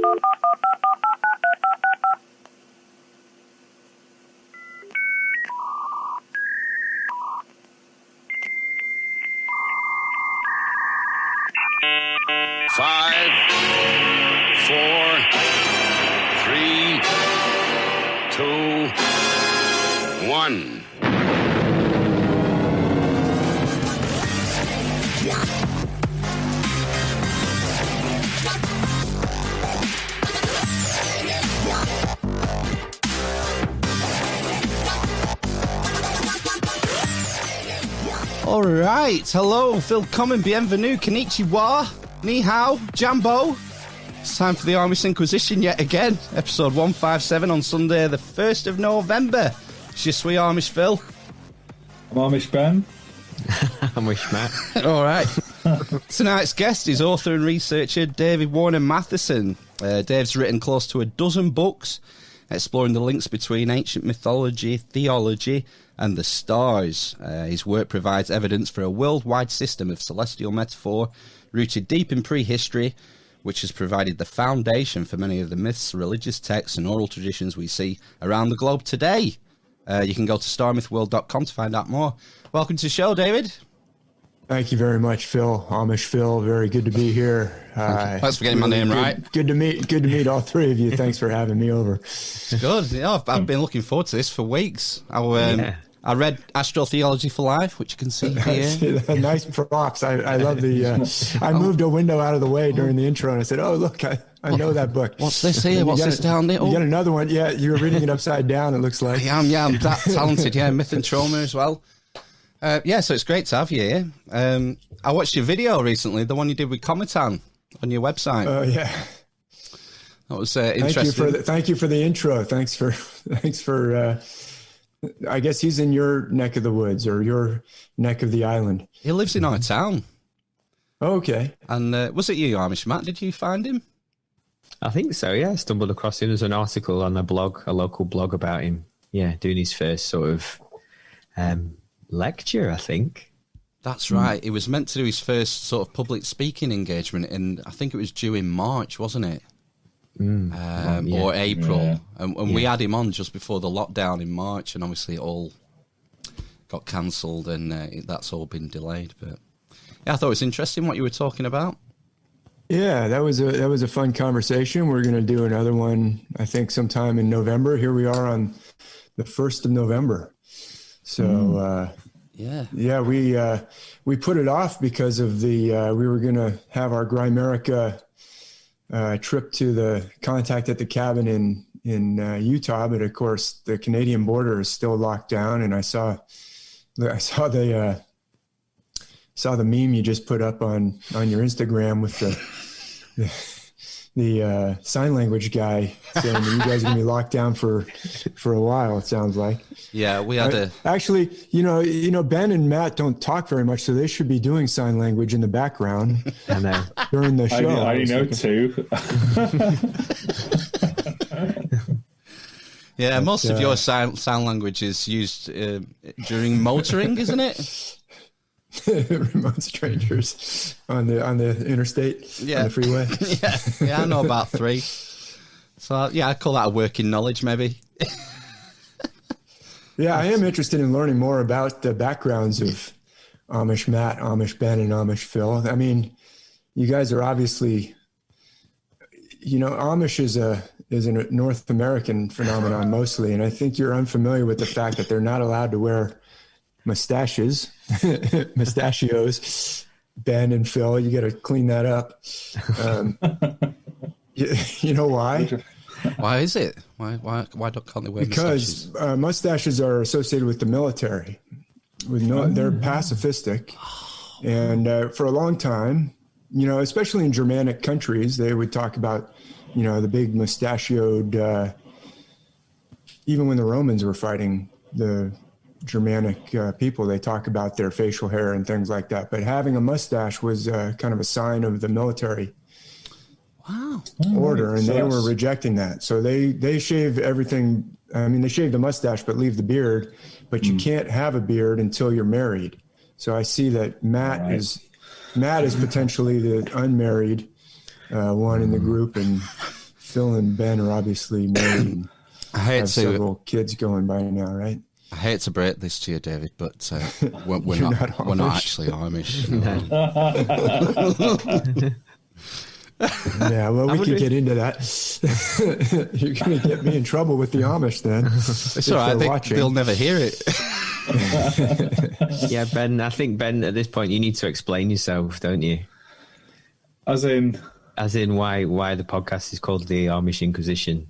Five, four, three, two, one. All right, hello, willkommen, bienvenue, konnichiwa, ni hao, jambo. It's time for the Amish Inquisition yet again, episode 157 on Sunday, the 1st of November. Je suis Amish Phil. I'm Amish Ben. Amish Matt. All right. Tonight's guest is author and researcher David Warner Mathisen. Dave's written close to a dozen books exploring the links between ancient mythology, theology, and the stars. His work provides evidence for a worldwide system of celestial metaphor rooted deep in prehistory, which has provided the foundation for many of the myths, religious texts, and oral traditions we see around the globe today. You can go to starmythworld.com to find out more. Welcome to the show, David. Thank you very much, Phil. Amish Phil, very good to be here. Thanks for getting my name right. Good to meet all three of you. Thanks for having me over. Good. Yeah, I've been looking forward to this for weeks. I read Astrotheology for Life, which you can see here. Nice props. I love the. I moved a window out of the way during the intro, and I said, "Oh, look, I know that book." What's this here? What's this down there? You got another one. Yeah, you were reading it upside down. It looks like. I'm that talented. Yeah, myth and trauma as well. So it's great to have you here. I watched your video recently, the one you did with Cometan on your website. Oh yeah, that was interesting. Thank you for the intro. Thanks for. I guess he's in your neck of the woods or your neck of the island. He lives in our town. Oh, okay. And was it you, Amish Matt? Did you find him? I think so, yeah. I stumbled across him. There's an article on a local blog about him. Yeah, doing his first sort of lecture, I think. That's right. He was meant to do his first sort of public speaking engagement in, I think it was due in March, wasn't it? Or April. Yeah. And we had him on just before the lockdown in March, and obviously it all got cancelled, and that's all been delayed. But yeah, I thought it was interesting what you were talking about. Yeah, that was a fun conversation. We're going to do another one, I think, sometime in November. Here we are on the 1st of November. So we put it off because of the we were going to have our Grimerica trip to the Contact at the Cabin in Utah, but of course the Canadian border is still locked down. And I saw the meme you just put up on your Instagram with the sign language guy saying that you guys are gonna be locked down for a while. It sounds like. Yeah, we had actually, you know, Ben and Matt don't talk very much, so they should be doing sign language in the background during the show. I know too. Yeah, most of your sign language is used during motoring, isn't it? Remote strangers on the interstate, on the freeway. yeah, I know about 3. So yeah, I call that a working knowledge, maybe. Yeah, I am interested in learning more about the backgrounds of Amish Matt, Amish Ben, and Amish Phil. I mean, you guys are obviously, you know, Amish is a North American phenomenon mostly, and I think you're unfamiliar with the fact that they're not allowed to wear mustachios. Ben and Phil, you got to clean that up. You know why? Why is it? Why can't they wear mustaches? Because mustaches are associated with the military. They're pacifistic, and for a long time, you know, especially in Germanic countries, they would talk about, you know, the big mustachioed. Even when the Romans were fighting the Germanic people, they talk about their facial hair and things like that. But having a mustache was kind of a sign of the military order, and they were rejecting that. So they shave everything. I mean, they shave the mustache but leave the beard. But you can't have a beard until you're married. So I see that Matt is potentially the unmarried one in the group, and Phil and Ben are obviously married and I hate have several kids going by now, right? I hate to break this to you, David, but we're You're not we're not actually Amish. No. Yeah, well, we can get into that. You're going to get me in trouble with the Amish then. It's all right. I think they'll never hear it. Yeah, Ben, I think, Ben, at this point, you need to explain yourself, don't you? As in why the podcast is called the Amish Inquisition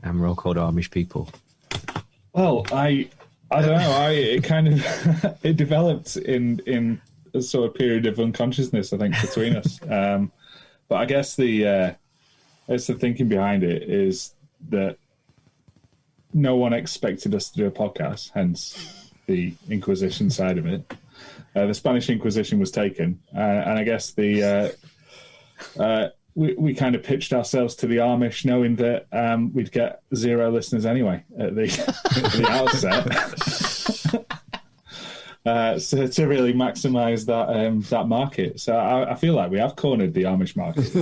and we're all called Amish people. Well, I don't know. It kind of it developed in a sort of period of unconsciousness, I think, between us. But I guess the thinking behind it is that no one expected us to do a podcast, hence the Inquisition side of it. The Spanish Inquisition was taken, and I guess we kind of pitched ourselves to the Amish, knowing that we'd get 0 listeners anyway at the outset. So to really maximise that market, so I feel like we have cornered the Amish market.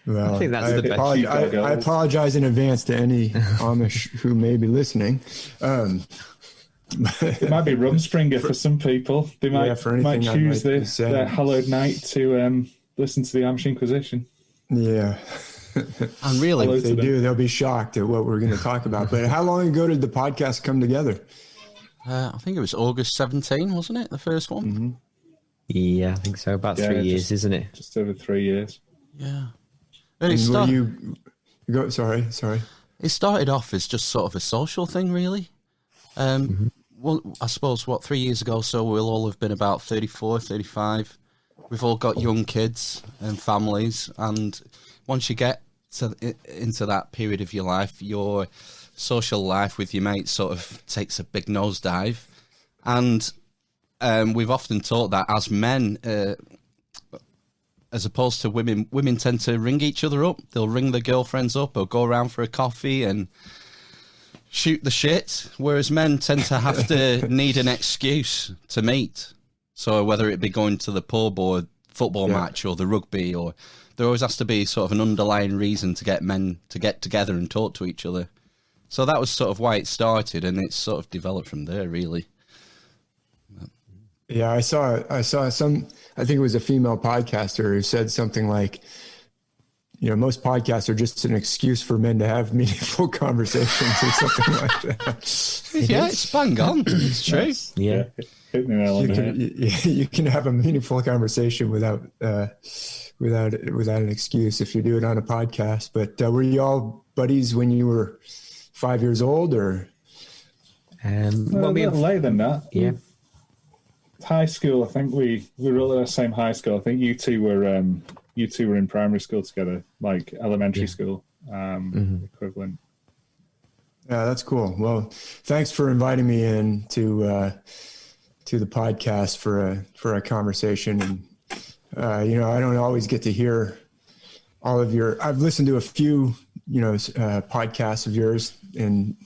Well, I think that's the best. I apologize in advance to any Amish who may be listening. It might be Rumspringer for some people. They might choose the hallowed night to listen to the Amish Inquisition. Yeah. And really, if they do, they'll be shocked at what we're going to talk about. But how long ago did the podcast come together? I think it was August 17, wasn't it? The first one? Mm-hmm. Yeah, I think so. About 3 years, isn't it? Just over 3 years. Yeah. And sorry. It started off as just sort of a social thing, really. Well, I suppose, 3 years ago, so we'll all have been about 34, 35. We've all got young kids and families, and once you get into that period of your life, your social life with your mates sort of takes a big nosedive. And we've often taught that as men, as opposed to women, women tend to ring each other up. They'll ring their girlfriends up or go around for a coffee and shoot the shit, whereas men tend to have to need an excuse to meet. So whether it be going to the pub or football match or the rugby, or there always has to be sort of an underlying reason to get men to get together and talk to each other. So that was sort of why it started, and it's sort of developed from there, really. Yeah, I saw some, I think it was a female podcaster who said something like, most podcasts are just an excuse for men to have meaningful conversations or something like that. It's bang on. It's true. Yeah. You can have a meaningful conversation without an excuse if you do it on a podcast. But were you all buddies when you were 5 years old, or? A little later than that. Yeah. High school, I think we were all at the same high school. I think you two were in primary school together, like elementary school equivalent. Yeah, that's cool. Well, thanks for inviting me in to the podcast for a conversation. And I don't always get to hear all of your. I've listened to a few podcasts of yours, and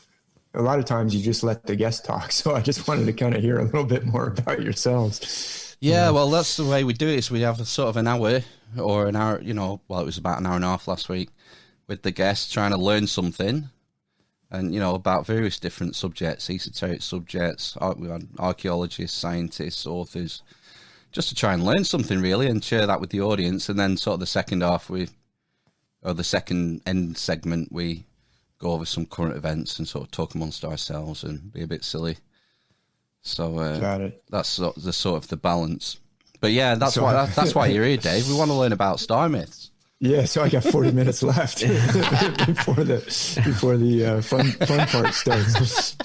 a lot of times you just let the guest talk. So I just wanted to kind of hear a little bit more about yourselves. Yeah, well, that's the way we do it. Is we have a sort of an hour or an hour. It was about an hour and a half last week with the guests trying to learn something. And, about various different subjects, esoteric subjects, we had archaeologists, scientists, authors, just to try and learn something, really, and share that with the audience. And then sort of the second half, the second end segment, we go over some current events and sort of talk amongst ourselves and be a bit silly. So Got it. That's the sort of the balance. But yeah, that's why you're here, Dave. We want to learn about star myths. Yeah, so I got 40 minutes left before the fun part starts.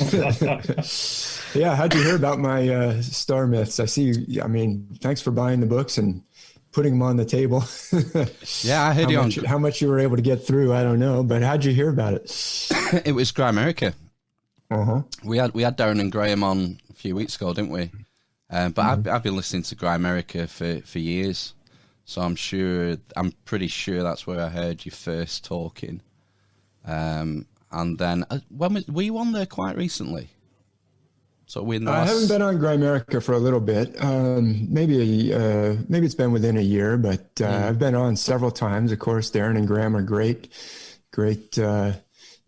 Yeah, how'd you hear about my star myths? I see. I mean, thanks for buying the books and putting them on the table. Yeah, I heard how much you were able to get through, I don't know, but how'd you hear about it? It was Grimerica. Uh-huh. We had Darren and Graham on a few weeks ago, didn't we? But I've been listening to Grimerica for years. So I'm pretty sure that's where I heard you first talking. And then, were you on there quite recently? So we I haven't been on Grimerica for a little bit. Maybe it's been within a year, but I've been on several times. Of course, Darren and Graham are great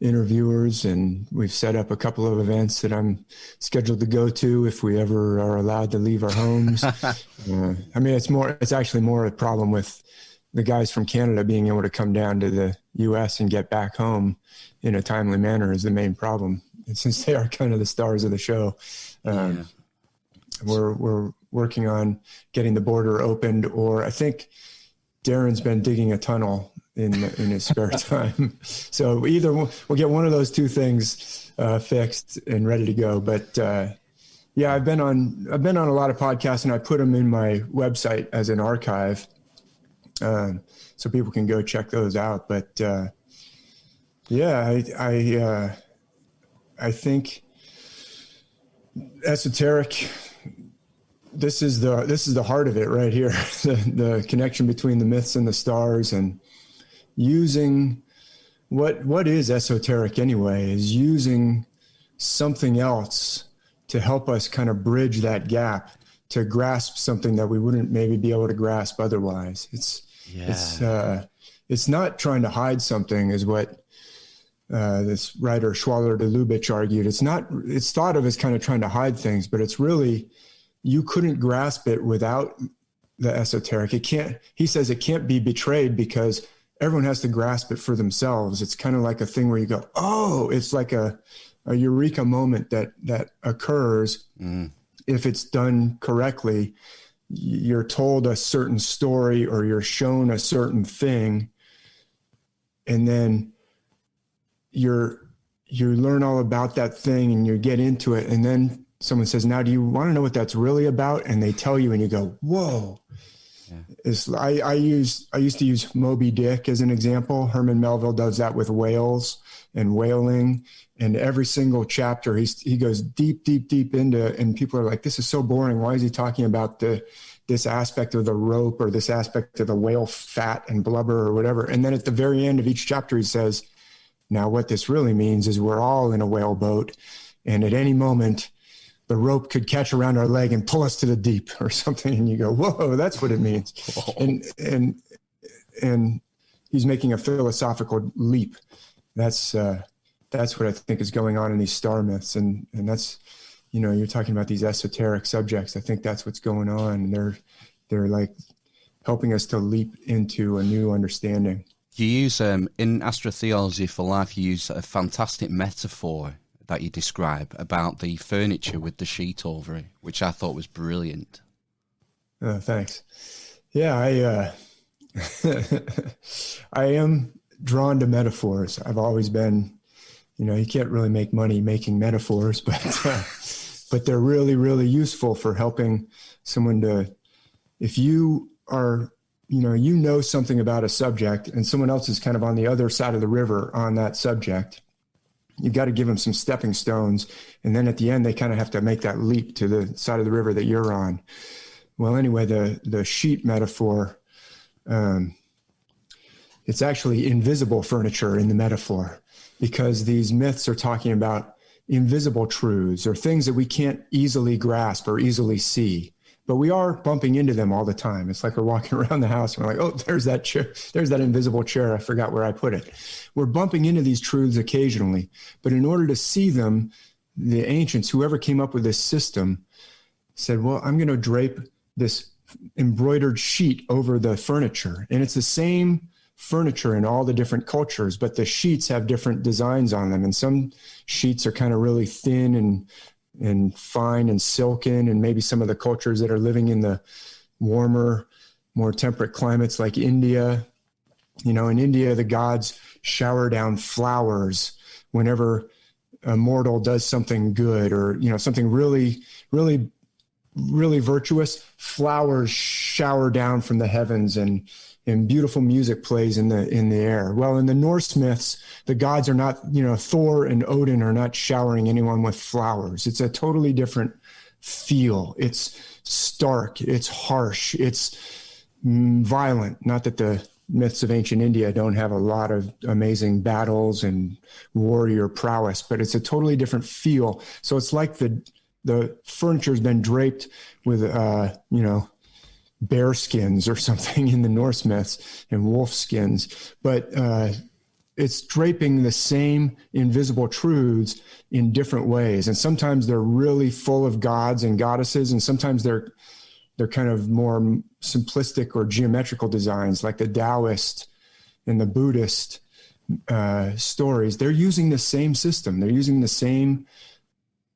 interviewers, and we've set up a couple of events that I'm scheduled to go to if we ever are allowed to leave our homes. I mean, it's actually more a problem with the guys from Canada being able to come down to the U.S. and get back home in a timely manner is the main problem. And since they are kind of the stars of the show, we're working on getting the border opened, or I think Darren's been digging a tunnel in his spare time. So either we'll get one of those two things fixed and ready to go. But yeah, I've been on a lot of podcasts, and I put them in my website as an archive, so people can go check those out. But yeah, I think esoteric. This is the heart of it right here. The connection between the myths and the stars, and using what is esoteric anyway is using something else to help us kind of bridge that gap to grasp something that we wouldn't maybe be able to grasp otherwise. It's not trying to hide something, is what this writer Schwaller de Lubitsch argued. It's thought of as kind of trying to hide things, but it's really, you couldn't grasp it without the esoteric. He says it can't be betrayed because everyone has to grasp it for themselves. It's kind of like a thing where you go, oh, it's like a eureka moment that occurs. If it's done correctly. You're told a certain story, or you're shown a certain thing, and then you learn all about that thing and you get into it, and then someone says, now do you want to know what that's really about? And they tell you, and you go, whoa. Yeah. I used to use Moby Dick as an example. Herman Melville does that with whales and whaling, and every single chapter he goes deep into, and people are like, this is so boring. Why is he talking about this aspect of the rope, or this aspect of the whale fat and blubber or whatever? And then at the very end of each chapter, he says, now what this really means is we're all in a whale boat, and at any moment the rope could catch around our leg and pull us to the deep or something. And you go, whoa, that's what it means. And he's making a philosophical leap. That's what I think is going on in these star myths. And that's, you're talking about these esoteric subjects. I think that's what's going on. They're like helping us to leap into a new understanding. You use, in Astrotheology for Life, you use a fantastic metaphor that you describe about the furniture with the sheet over it, which I thought was brilliant. Oh, thanks. Yeah, I am drawn to metaphors. I've always been, you can't really make money making metaphors, but they're really, really useful for helping someone to, if you are, something about a subject and someone else is kind of on the other side of the river on that subject, you've got to give them some stepping stones. And then at the end, they kind of have to make that leap to the side of the river that you're on. Well, anyway, the sheet metaphor, it's actually invisible furniture in the metaphor, because these myths are talking about invisible truths or things that we can't easily grasp or easily see, but we are bumping into them all the time. It's like we're walking around the house and we're like, oh, there's that chair. There's that invisible chair. I forgot where I put it. We're bumping into these truths occasionally, but in order to see them, the ancients, whoever came up with this system, said, well, I'm going to drape this embroidered sheet over the furniture. And it's the same furniture in all the different cultures, but the sheets have different designs on them. And some sheets are kind of really thin and fine and silken, and maybe some of the cultures that are living in the warmer, more temperate climates like India. In India, the gods shower down flowers whenever a mortal does something good, or something really, really, really virtuous. Flowers shower down from the heavens, and beautiful music plays in the air. Well, in the Norse myths, the gods are not, Thor and Odin are not showering anyone with flowers. It's a totally different feel. It's stark, it's harsh, it's violent. Not that the myths of ancient India don't have a lot of amazing battles and warrior prowess, but it's a totally different feel. So it's like the the furniture's been draped with, bear skins or something in the Norse myths, and wolf skins, but it's draping the same invisible truths in different ways. And sometimes they're really full of gods and goddesses, and sometimes they're kind of more simplistic or geometrical designs, like the Taoist and the Buddhist stories. They're using the same system. They're using the same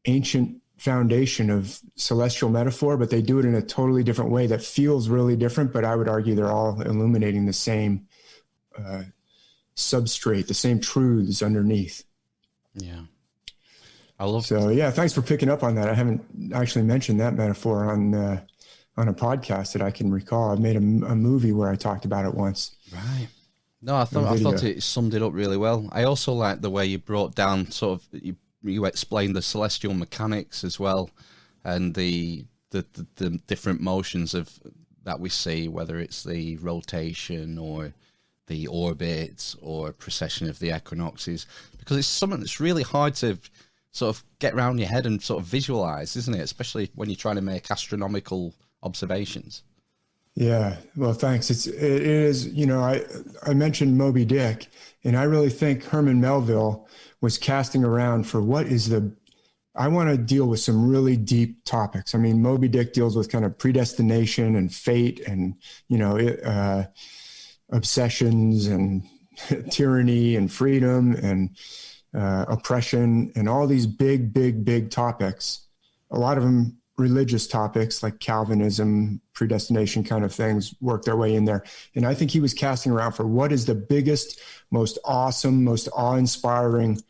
ancient foundation of celestial metaphor, but they do it in a totally different way that feels really different. But I would argue they're all illuminating the same substrate, the same truths underneath. Yeah. I love So yeah, thanks for picking up on that. I haven't actually mentioned that metaphor on a podcast that I can recall. I've made a movie where I talked about it once. Right. No, I thought it summed it up really well. I also like the way you brought down sort of you explained the celestial mechanics as well, and the different motions of that we see, whether it's the rotation or the orbits or precession of the equinoxes, because it's something that's really hard to sort of get around your head and sort of visualize, isn't it? Especially when you're trying to make astronomical observations. Yeah, well, thanks. It is, I mentioned Moby Dick, and I really think Herman Melville was casting around for I want to deal with some really deep topics. I mean, Moby Dick deals with kind of predestination and fate and, obsessions and tyranny and freedom and oppression and all these big topics. A lot of them religious topics like Calvinism, predestination kind of things work their way in there. And I think he was casting around for what is the biggest, most awesome, most awe-inspiring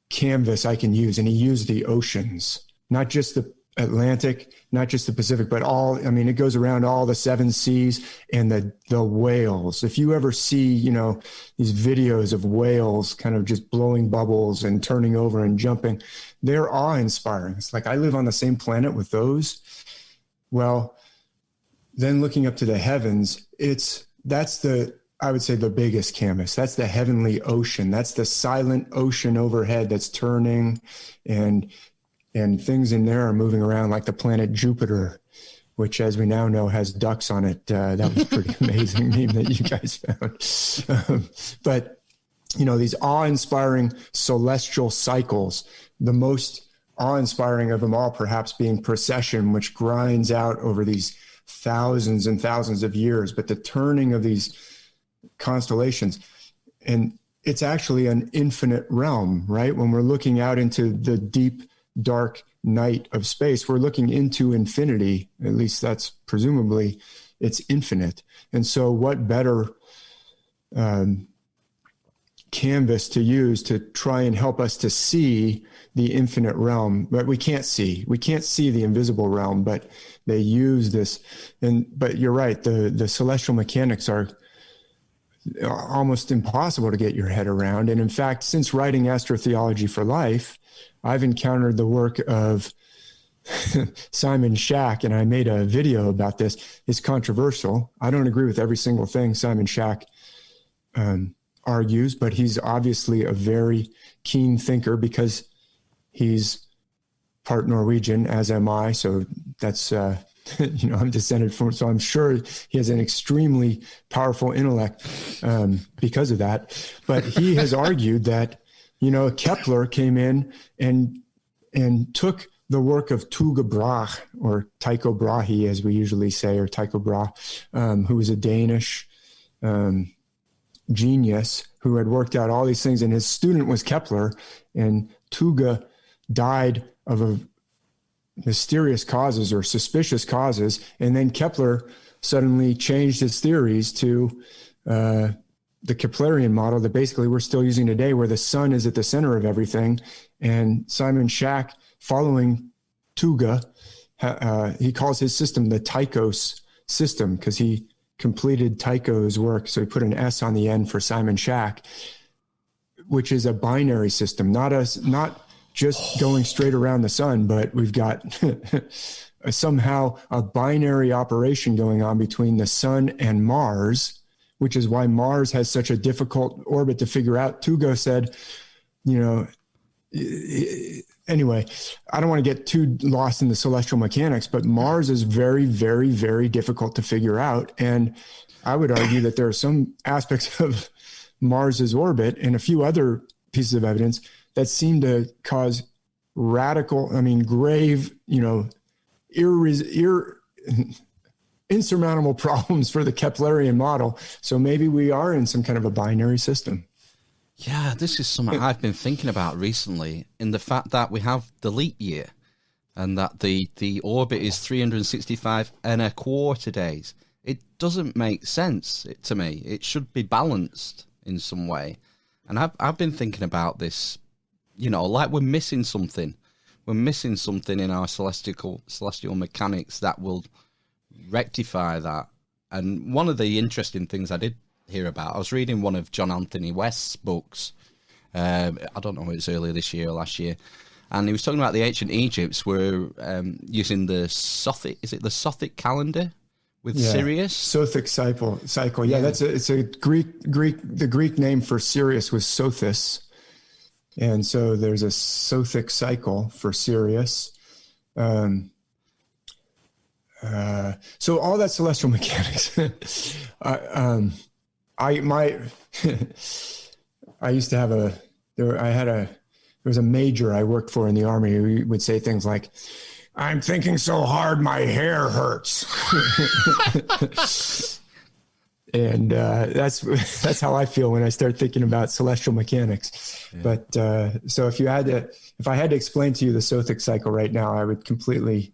canvas I can use. And he used the oceans, not just the Atlantic, not just the Pacific, but it goes around all the seven seas and the whales. If you ever see, these videos of whales kind of just blowing bubbles and turning over and jumping, they're awe-inspiring. It's like, I live on the same planet with those. Well, then looking up to the heavens, I would say the biggest canvas. That's the heavenly ocean. That's the silent ocean overhead that's turning, and things in there are moving around, like the planet Jupiter, which, as we now know, has ducks on it. That was pretty amazing meme that you guys found. But, these awe-inspiring celestial cycles, the most awe-inspiring of them all perhaps being Precession, which grinds out over these thousands and thousands of years. But the turning of these constellations, and it's actually an infinite realm, right? When we're looking out into the deep, dark night of space, we're looking into infinity. At least that's presumably it's infinite. And so what better canvas to use to try and help us to see the infinite realm? But we can't see the invisible realm, but they use this. But you're right, the celestial mechanics are almost impossible to get your head around. And in fact, since writing Astrotheology for Life, I've encountered the work of Simon Shack, and I made a video about this. It's controversial. I don't agree with every single thing Simon Shack argues, but he's obviously a very keen thinker because he's part Norwegian, as am I. So that's, I'm descended from, so I'm sure he has an extremely powerful intellect because of that. But he has argued that, Kepler came in and took the work of Tycho Brahe, or Tycho Brahe, as we usually say, or Tycho Brahe, who was a Danish genius who had worked out all these things. And his student was Kepler, and Tycho died of mysterious causes or suspicious causes. And then Kepler suddenly changed his theories to the Keplerian model that basically we're still using today, where the sun is at the center of everything. And Simon Shack, following Tycho, he calls his system the Tychos system because he completed Tycho's work. So he put an S on the end for Simon Shack, which is a binary system, not just going straight around the sun, but we've got somehow a binary operation going on between the sun and Mars, which is why Mars has such a difficult orbit to figure out. Tycho said, anyway, I don't want to get too lost in the celestial mechanics, but Mars is very, very, very difficult to figure out. And I would argue that there are some aspects of Mars's orbit and a few other pieces of evidence that seem to cause grave, insurmountable problems for the Keplerian model. So maybe we are in some kind of a binary system. Yeah, this is something I've been thinking about recently, in the fact that we have the leap year and that the orbit is 365 and a quarter days. It doesn't make sense to me. It should be balanced in some way. And I've been thinking about this, like we're missing something. We're missing something in our celestial mechanics that will rectify that. And one of the interesting things I did hear about, I was reading one of John Anthony West's books. I don't know if it was earlier this year or last year. And he was talking about the ancient Egypts were using the Sothic, is it the Sothic calendar with Sirius? Sothic cycle. Yeah, it's a the Greek name for Sirius was Sothis. And so there's a Sothic cycle for Sirius. So all that celestial mechanics, I used to have there was a major I worked for in the Army who would say things like, "I'm thinking so hard my hair hurts." And that's how I feel when I start thinking about celestial mechanics. Yeah. But so if I had to explain to you the Sothic cycle right now, I would completely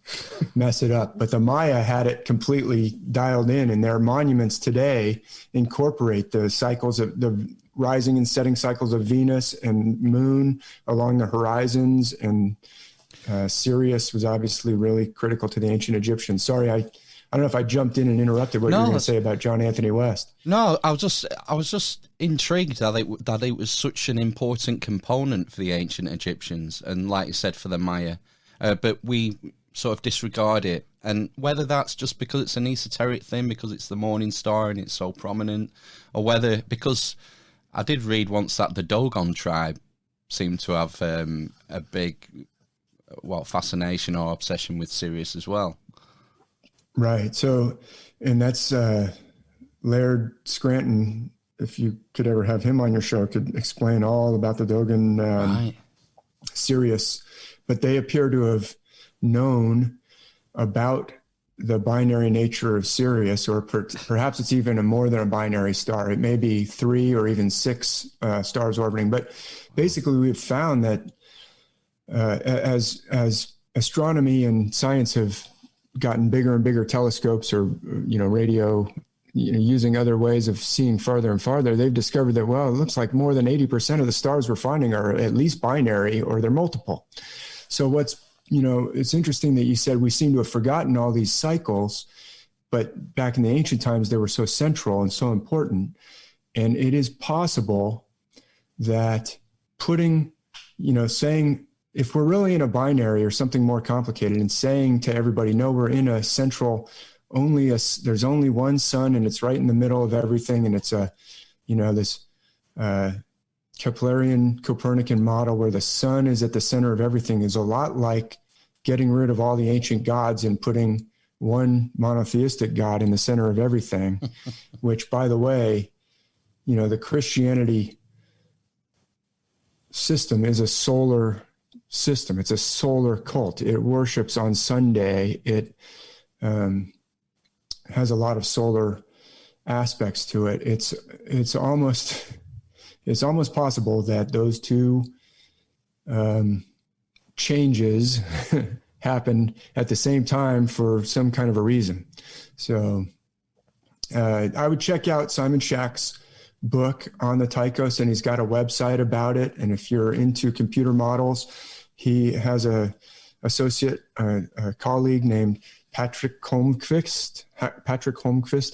mess it up. But the Maya had it completely dialed in, and their monuments today incorporate the cycles of the rising and setting cycles of Venus and Moon along the horizons. And Sirius was obviously really critical to the ancient Egyptians. Sorry, I don't know if I jumped in and interrupted what you were going to say about John Anthony West. No, I was just intrigued that it was such an important component for the ancient Egyptians, and like you said, for the Maya. But we sort of disregard it, and whether that's just because it's an esoteric thing, because it's the morning star and it's so prominent, or whether because I did read once that the Dogon tribe seemed to have a big fascination or obsession with Sirius as well. Right. So, and that's Laird Scranton, if you could ever have him on your show, could explain all about the Dogon Sirius. But they appear to have known about the binary nature of Sirius, or perhaps it's even more than a binary star. It may be 3 or even 6 stars orbiting. But basically, we've found that as astronomy and science have gotten bigger and bigger telescopes, or radio, using other ways of seeing farther and farther, they've discovered that it looks like more than 80% of the stars we're finding are at least binary, or they're multiple. So it's interesting that you said we seem to have forgotten all these cycles, but back in the ancient times they were so central and so important. And it is possible that saying, if we're really in a binary or something more complicated, and saying to everybody, no, we're in a central, there's only one sun, and it's right in the middle of everything. And it's this Keplerian Copernican model where the sun is at the center of everything is a lot like getting rid of all the ancient gods and putting one monotheistic God in the center of everything, which, by the way, the Christianity system is a solar system. It's a solar cult. It worships on Sunday. It has a lot of solar aspects to it. It's almost possible that those two changes happen at the same time for some kind of a reason. So I would check out Simon Shack's book on the Tychos, and he's got a website about it. And if you're into computer models, he has a colleague named Patrick Holmqvist,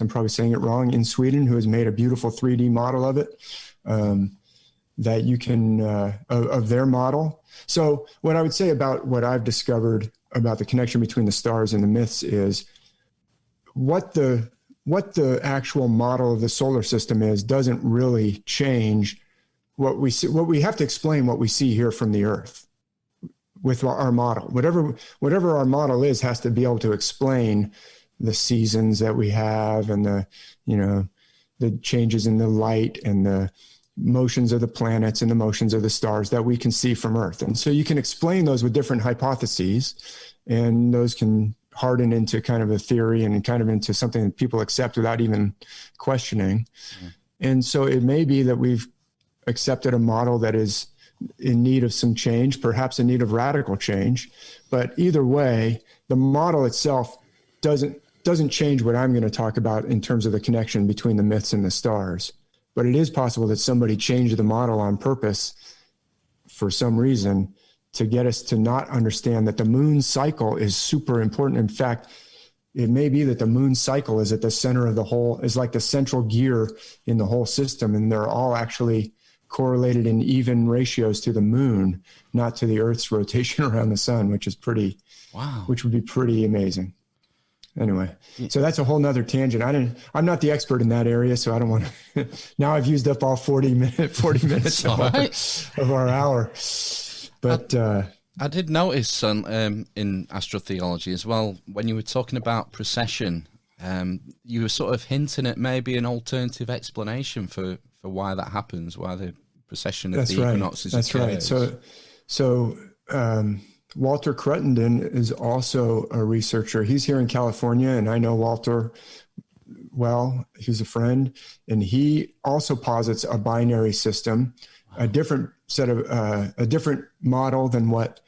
I'm probably saying it wrong, in Sweden, who has made a beautiful 3D model of it, that you can, of their model. So what I would say about what I've discovered about the connection between the stars and the myths is what the actual model of the solar system is doesn't really change what we see, what we have to explain what we see here from the Earth with our model. Whatever our model is has to be able to explain the seasons that we have and the changes in the light and the motions of the planets and the motions of the stars that we can see from Earth. And so you can explain those with different hypotheses, and those can harden into kind of a theory and kind of into something that people accept without even questioning. Mm. And so it may be that we've accepted a model that is in need of some change, perhaps in need of radical change. But either way, the model itself doesn't change what I'm going to talk about in terms of the connection between the myths and the stars. But it is possible that somebody changed the model on purpose for some reason to get us to not understand that the moon cycle is super important. In fact, it may be that the moon cycle is at the center of the whole, is like the central gear in the whole system, and they're all actually correlated in even ratios to the moon, not to the Earth's rotation around the sun, which is which would be pretty amazing. Anyway, so that's a whole nother tangent. I'm not the expert in that area, so I don't want to. Now I've used up all 40 minutes of our hour. But I did notice in astrotheology as well, when you were talking about precession, you were sort of hinting at maybe an alternative explanation for why that happens, why the precession of the equinoxes occurs. That's right. So Walter Cruttenden is also a researcher. He's here in California, and I know Walter well. He's a friend, and he also posits a binary system, a different model than what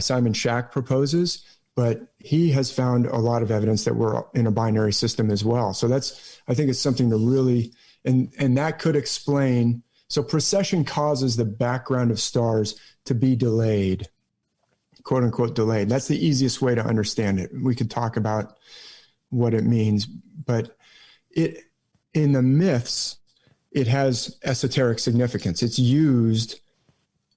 Simon Schack proposes, but he has found a lot of evidence that we're in a binary system as well. So I think it's something to really, and that could explain. So precession causes the background of stars to be delayed, quote unquote delayed. That's the easiest way to understand it. We could talk about what it means, but in the myths, it has esoteric significance. It's used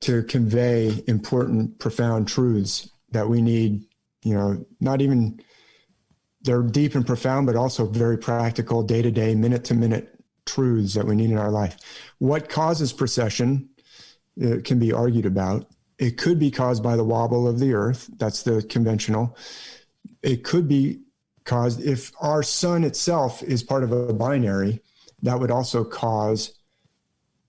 to convey important, profound truths that we need, not even, they're deep and profound, but also very practical, day-to-day, minute-to-minute truths that we need in our life. What causes precession can be argued about. It could be caused by the wobble of the Earth. That's the conventional. It could be caused, if our sun itself is part of a binary, that would also cause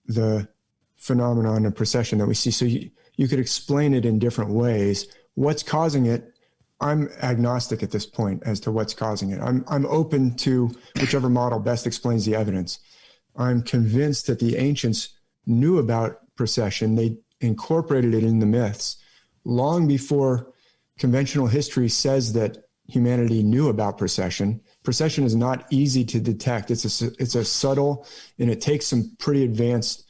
the phenomenon of precession that we see. So you could explain it in different ways. What's causing it? I'm agnostic at this point as to what's causing it. I'm open to whichever model best explains the evidence. I'm convinced that the ancients knew about precession. They incorporated it in the myths long before conventional history says that humanity knew about precession. Precession is not easy to detect. It's a subtle, and it takes some pretty advanced.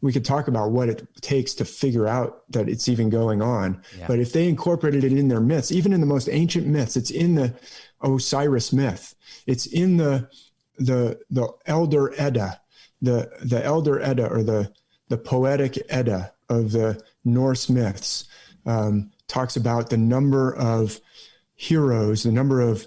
We could talk about what it takes to figure out that it's even going on. Yeah. But if they incorporated it in their myths, even in the most ancient myths, it's in the Osiris myth. It's in the Elder Edda, the Elder Edda, or the poetic Edda of the Norse myths, talks about the number of heroes, the number of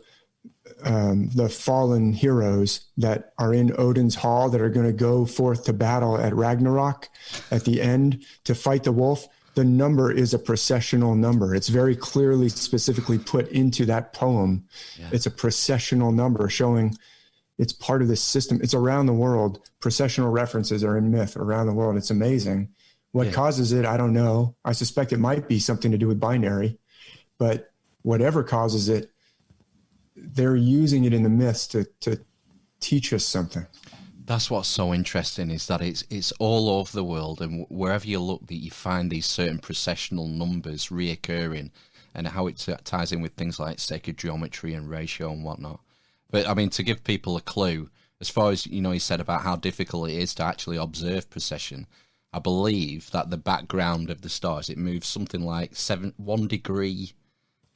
the fallen heroes that are in Odin's hall that are going to go forth to battle at Ragnarok at the end to fight the wolf. The number is a precessional number. It's very clearly, specifically put into that poem. Yeah. It's a precessional number showing it's part of this system. It's around the world. Precessional references are in myth around the world. It's amazing. What causes it, I don't know. I suspect it might be something to do with binary, but whatever causes it, they're using it in the myths to teach us something. That's what's so interesting, is that it's all over the world, and wherever you look, that you find these certain precessional numbers reoccurring, and how it ties in with things like sacred geometry and ratio and whatnot. But I mean, to give people a clue, as far as you said about how difficult it is to actually observe precession, I believe that the background of the stars, it moves something like 1 degree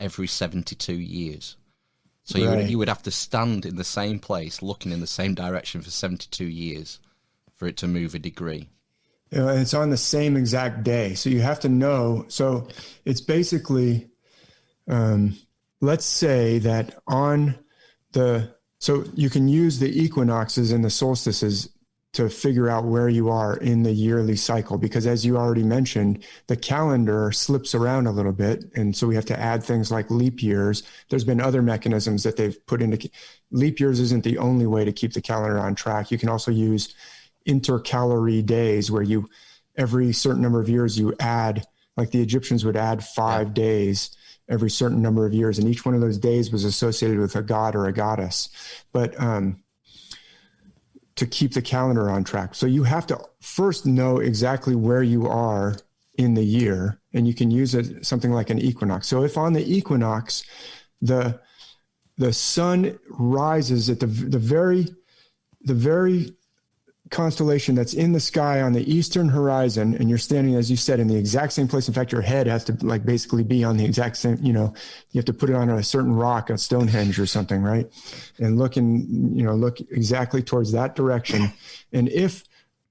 every 72 years. So you would have to stand in the same place, looking in the same direction for 72 years for it to move a degree. And it's on the same exact day. So you have to know. So it's basically, let's say that so you can use the equinoxes and the solstices to figure out where you are in the yearly cycle, because as you already mentioned, the calendar slips around a little bit. And so we have to add things like leap years. There's been other mechanisms that they've put into. Leap years isn't the only way to keep the calendar on track. You can also use intercalary days, where you, every certain number of years, you add, like the Egyptians would add 5 days every certain number of years. And each one of those days was associated with a god or a goddess. But, to keep the calendar on track. So you have to first know exactly where you are in the year, and you can use something like an equinox. So if on the equinox, the sun rises at the very constellation that's in the sky on the eastern horizon, and you're standing, as you said, in the exact same place. In fact, your head has to like basically be on the exact same, you have to put it on a certain rock, a Stonehenge or something, right? And look exactly towards that direction. And if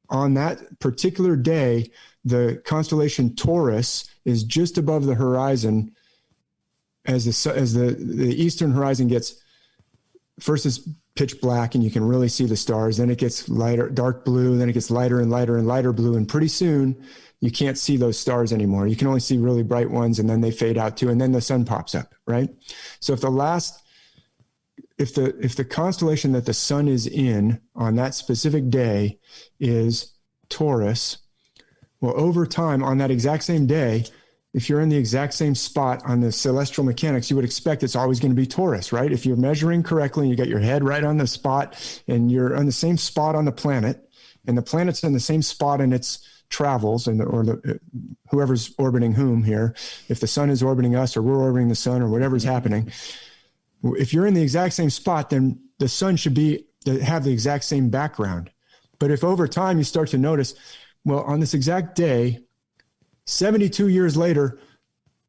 on that particular day, the constellation Taurus is just above the horizon, as the eastern horizon gets, first it's pitch black and you can really see the stars. Then it gets lighter, dark blue. Then it gets lighter and lighter and lighter blue. And pretty soon you can't see those stars anymore. You can only see really bright ones, and then they fade out too. And then the sun pops up, right? So if the constellation that the sun is in on that specific day is Taurus, well, over time on that exact same day, if you're in the exact same spot on the celestial mechanics, you would expect it's always going to be Taurus, right? If you're measuring correctly and you got your head right on the spot and you're on the same spot on the planet, and the planet's in the same spot in its travels, whoever's orbiting whom here, if the sun is orbiting us or we're orbiting the sun or whatever's happening, if you're in the exact same spot, then the sun should have the exact same background. But if over time you start to notice, well, on this exact day, 72 years later,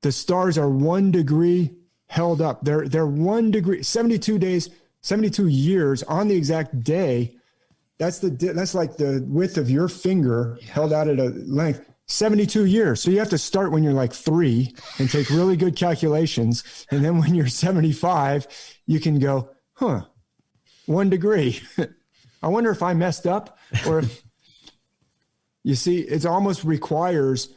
the stars are 1 degree held up. They're 1 degree, 72 days, 72 years on the exact day. That's like the width of your finger held out at a length, 72 years. So you have to start when you're like 3 and take really good calculations. And then when you're 75, you can go, 1 degree. I wonder if I messed up, or if, you see, it almost requires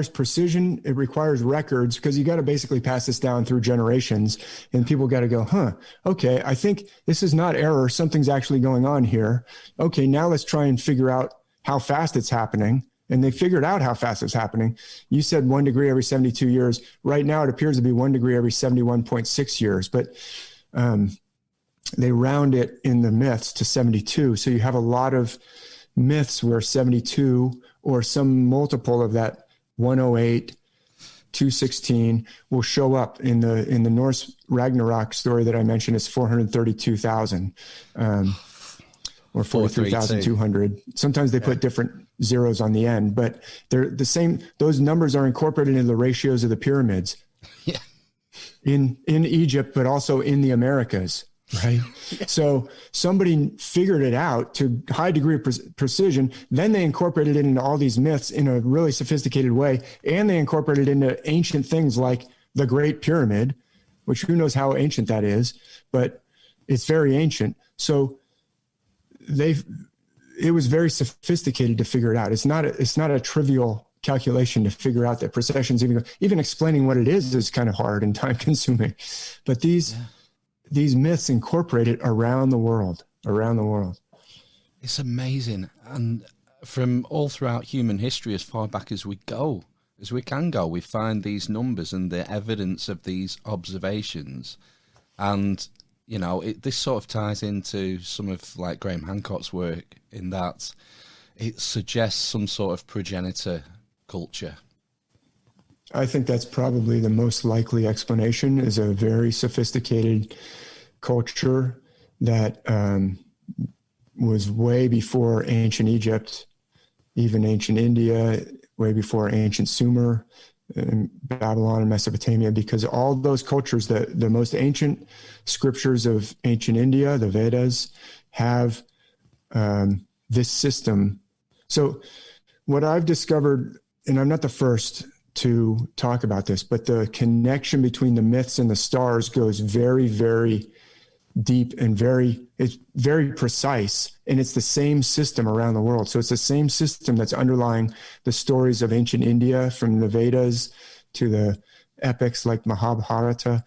precision. It requires records, because you got to basically pass this down through generations, and people got to go, okay, I think this is not error. Something's actually going on here. Okay, now let's try and figure out how fast it's happening. And they figured out how fast it's happening. You said 1 degree every 72 years. Right now, it appears to be 1 degree every 71.6 years, but they round it in the myths to 72. So you have a lot of myths where 72 or some multiple of that 108, 216 will show up in the Norse Ragnarok story that I mentioned. Is 432,000 or 43,200. Sometimes they put different zeros on the end, but they're the same. Those numbers are incorporated into the ratios of the pyramids in Egypt, but also in the Americas. Right. So somebody figured it out to high degree of precision. Then they incorporated it into all these myths in a really sophisticated way. And they incorporated it into ancient things like the Great Pyramid, which who knows how ancient that is, but it's very ancient. So it was very sophisticated to figure it out. It's not a trivial calculation to figure out that precession's even explaining what it is kind of hard and time consuming. But these myths incorporated around the world. It's amazing. And from all throughout human history, as far back as we can go, we find these numbers and the evidence of these observations. And, this sort of ties into some of like Graham Hancock's work, in that it suggests some sort of progenitor culture. I think that's probably the most likely explanation, is a very sophisticated culture that was way before ancient Egypt, even ancient India, way before ancient Sumer, and Babylon and Mesopotamia, because all those cultures, the most ancient scriptures of ancient India, the Vedas, have this system. So what I've discovered, and I'm not the first to talk about this, but the connection between the myths and the stars goes very, very deep and it's very precise, and it's the same system around the world. So it's the same system that's underlying the stories of ancient India, from the Vedas to the epics like Mahabharata.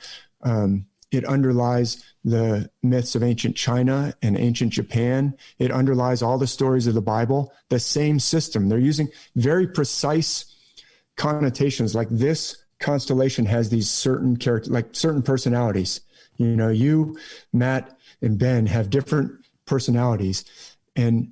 It underlies the myths of ancient China and ancient Japan. It underlies all the stories of the Bible, the same system. They're using very precise connotations, like this constellation has these certain characters, like certain personalities. You, Matt, and Ben have different personalities, and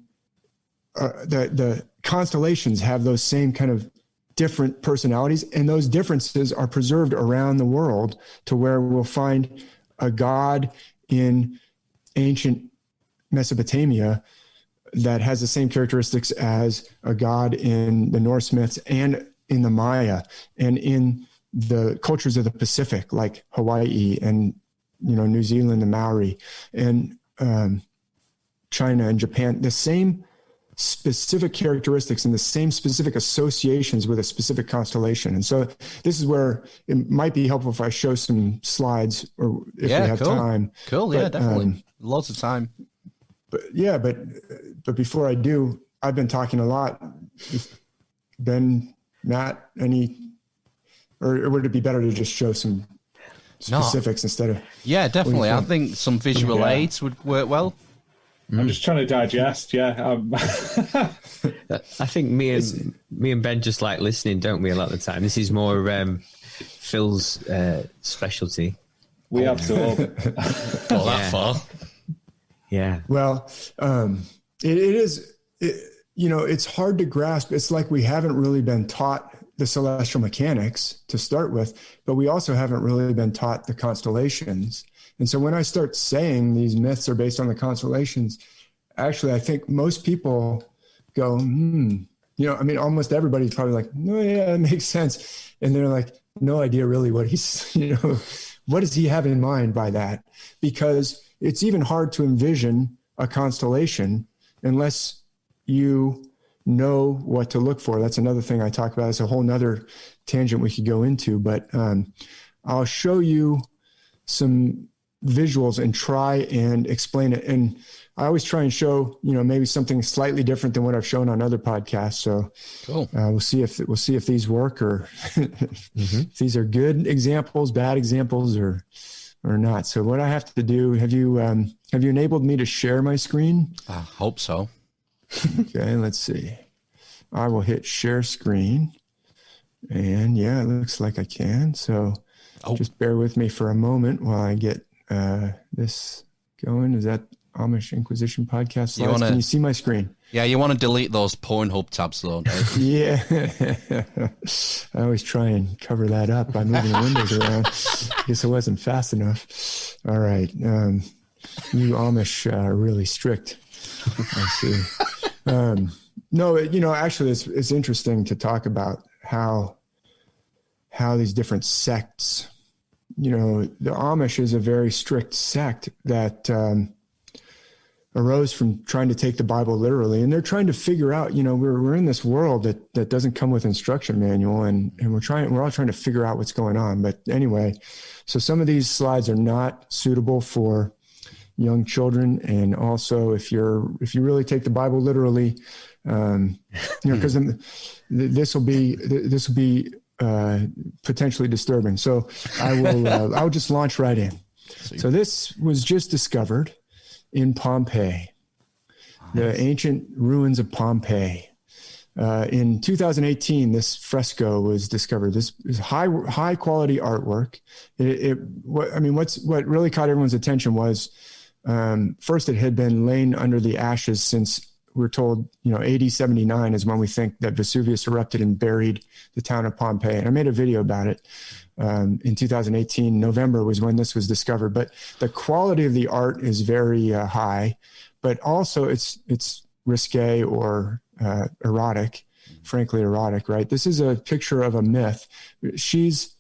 the constellations have those same kind of different personalities, and those differences are preserved around the world to where we'll find a god in ancient Mesopotamia that has the same characteristics as a god in the Norse myths and in the Maya and in the cultures of the Pacific, like Hawaii and New Zealand, the Maori, and China and Japan. The same specific characteristics and the same specific associations with a specific constellation. And so this is where it might be helpful if I show some slides, or if we have time. Cool. Yeah, definitely. Lots of time. But before I do, I've been talking a lot. Ben, Matt, or would it be better to just show some specifics instead of? Yeah, definitely. I think some visual aids would work well. I'm just trying to digest. Yeah, I think me and Ben just like listening, don't we? A lot of the time, this is more Phil's specialty. We absorb. Not that far. Yeah. Well, it is. It's hard to grasp. It's like we haven't really been taught the celestial mechanics to start with, but we also haven't really been taught the constellations. And so when I start saying these myths are based on the constellations, actually, I think most people go, almost everybody's probably like, no, yeah, that makes sense. And they're like, no idea really what what does he have in mind by that? Because it's even hard to envision a constellation unless you know what to look for. That's another thing I talk about. It's a whole nother tangent we could go into, but I'll show you some visuals and try and explain it. And I always try and show, maybe something slightly different than what I've shown on other podcasts. So cool. We'll see if these work, or if these are good examples, bad examples, or not. So what I have to do, have you enabled me to share my screen? I hope so. Okay, let's see. I will hit share screen, and yeah, it looks like I can. So just bear with me for a moment while I get this going. Is that Amish Inquisition podcast slides? Can you see my screen? Yeah, you want to delete those Pornhub tabs though, Dave. Yeah. I always try and cover that up by moving the windows around. Guess it wasn't fast enough. All right. You Amish are really strict. I see. No, actually it's interesting to talk about how these different sects, the Amish is a very strict sect that arose from trying to take the Bible literally. And they're trying to figure out, we're in this world that doesn't come with instruction manual, and we're all trying to figure out what's going on. But anyway, so some of these slides are not suitable for young children, and also if you really take the Bible literally, because this will be potentially disturbing. So I'll just launch right in. So this was just discovered in Pompeii, the ancient ruins of Pompeii. In 2018, this fresco was discovered. This is high quality artwork. What really caught everyone's attention was, first, it had been laying under the ashes since, we're told, AD 79 is when we think that Vesuvius erupted and buried the town of Pompeii. And I made a video about it in 2018. November was when this was discovered. But the quality of the art is very high, but also it's risque or erotic, frankly erotic, right? This is a picture of a myth. She's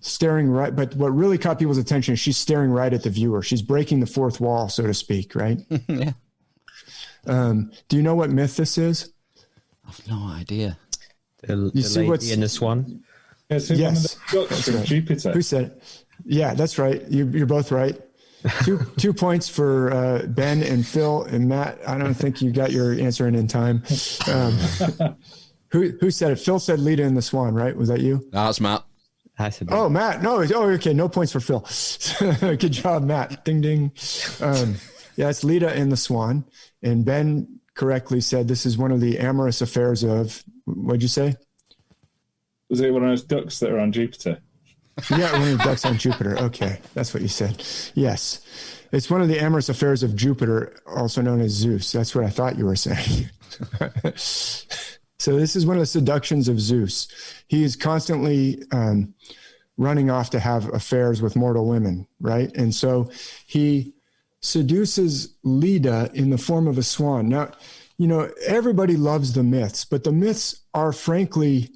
staring right, but what really caught people's attention is she's staring right at the viewer. She's breaking the fourth wall, so to speak, right? Yeah. Do you know what myth this is? I've no idea. The Lady and the Swan? Yes. One of the gods from Jupiter. Who said it? Yeah, that's right. You're both right. Two points for Ben and Phil and Matt. I don't think you got your answer in time. Who said it? Phil said Leda and the Swan, right? Was that you? No, it's Matt. I said Oh, Matt. No. Oh, okay. No points for Phil. Good job, Matt. Ding, ding. Yeah, it's Leda and the Swan. And Ben correctly said this is one of the amorous affairs of, what'd you say? Was it one of those ducks that are on Jupiter? Yeah, one of the ducks on Jupiter. Okay, that's what you said. Yes. It's one of the amorous affairs of Jupiter, also known as Zeus. That's what I thought you were saying. So this is one of the seductions of Zeus. He is constantly running off to have affairs with mortal women, right? And so he seduces Leda in the form of a swan. Now, everybody loves the myths, but the myths are frankly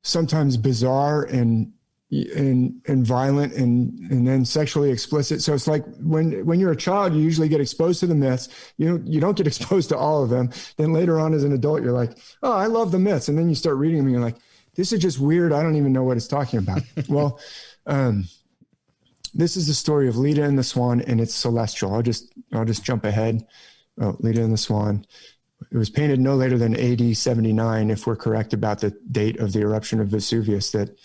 sometimes bizarre and violent and then sexually explicit. So it's like when you're a child, you usually get exposed to the myths. You don't get exposed to all of them. Then later on as an adult, you're like, oh, I love the myths. And then you start reading them and you're like, this is just weird. I don't even know what it's talking about. Well, this is the story of Leda and the Swan, and it's celestial. I'll just jump ahead. Oh, Leda and the Swan. It was painted no later than AD 79, if we're correct about the date of the eruption of Vesuvius that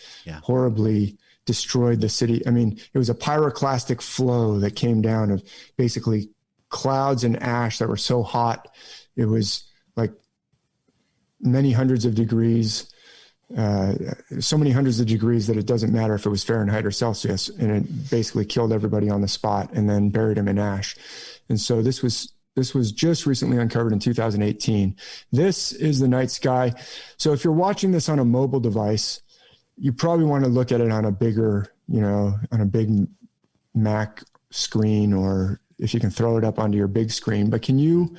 horribly destroyed the city. I mean, it was a pyroclastic flow that came down of basically clouds and ash that were so hot. It was like many hundreds of degrees, so many hundreds of degrees that it doesn't matter if it was Fahrenheit or Celsius, and it basically killed everybody on the spot and then buried them in ash. And so this was just recently uncovered in 2018. This is the night sky. So if you're watching this on a mobile device, you probably want to look at it on a bigger, on a big Mac screen, or if you can throw it up onto your big screen. But can you,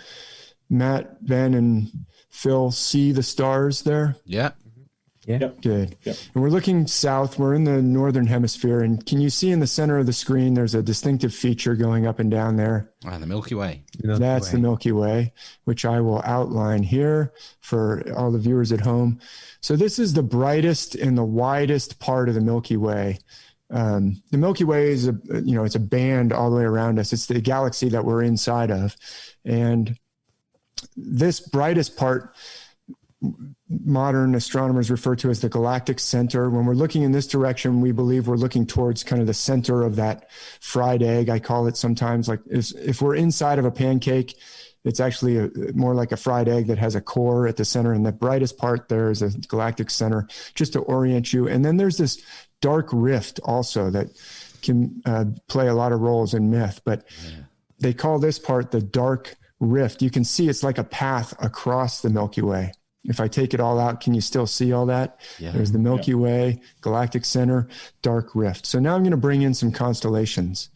Matt, Ben, and Phil, see the stars there? Yeah. Yeah. Good. Yep. And we're looking south. We're in the northern hemisphere. And can you see in the center of the screen, there's a distinctive feature going up and down there? The Milky Way. That's the Milky Way, which I will outline here for all the viewers at home. So this is the brightest and the widest part of the Milky Way. The Milky Way is it's a band all the way around us. It's the galaxy that we're inside of. And this brightest part, modern astronomers refer to as the Galactic Center. When we're looking in this direction, we believe we're looking towards kind of the center of that fried egg. I call it sometimes, like if we're inside of a pancake, it's actually more like a fried egg that has a core at the center. And the brightest part there is a Galactic Center, just to orient you. And then there's this dark rift also that can play a lot of roles in myth, but they call this part the dark rift. You can see it's like a path across the Milky Way. If I take it all out, can you still see all that? Yeah. There's the Milky Way, Galactic Center, dark rift. So now I'm going to bring in some constellations.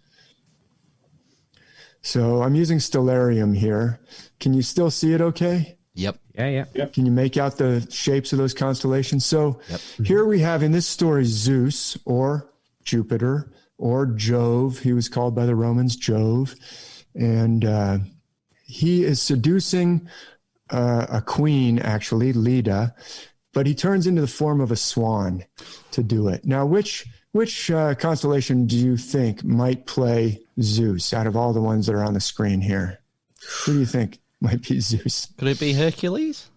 So I'm using Stellarium here. Can you still see it okay? Yep. Yeah. Can you make out the shapes of those constellations? So here we have in this story Zeus, or Jupiter, or Jove. He was called by the Romans Jove. And he is seducing a queen, actually, Leda, but he turns into the form of a swan to do it. Now, which constellation do you think might play Zeus out of all the ones that are on the screen here? Who do you think might be Zeus? Could it be Hercules?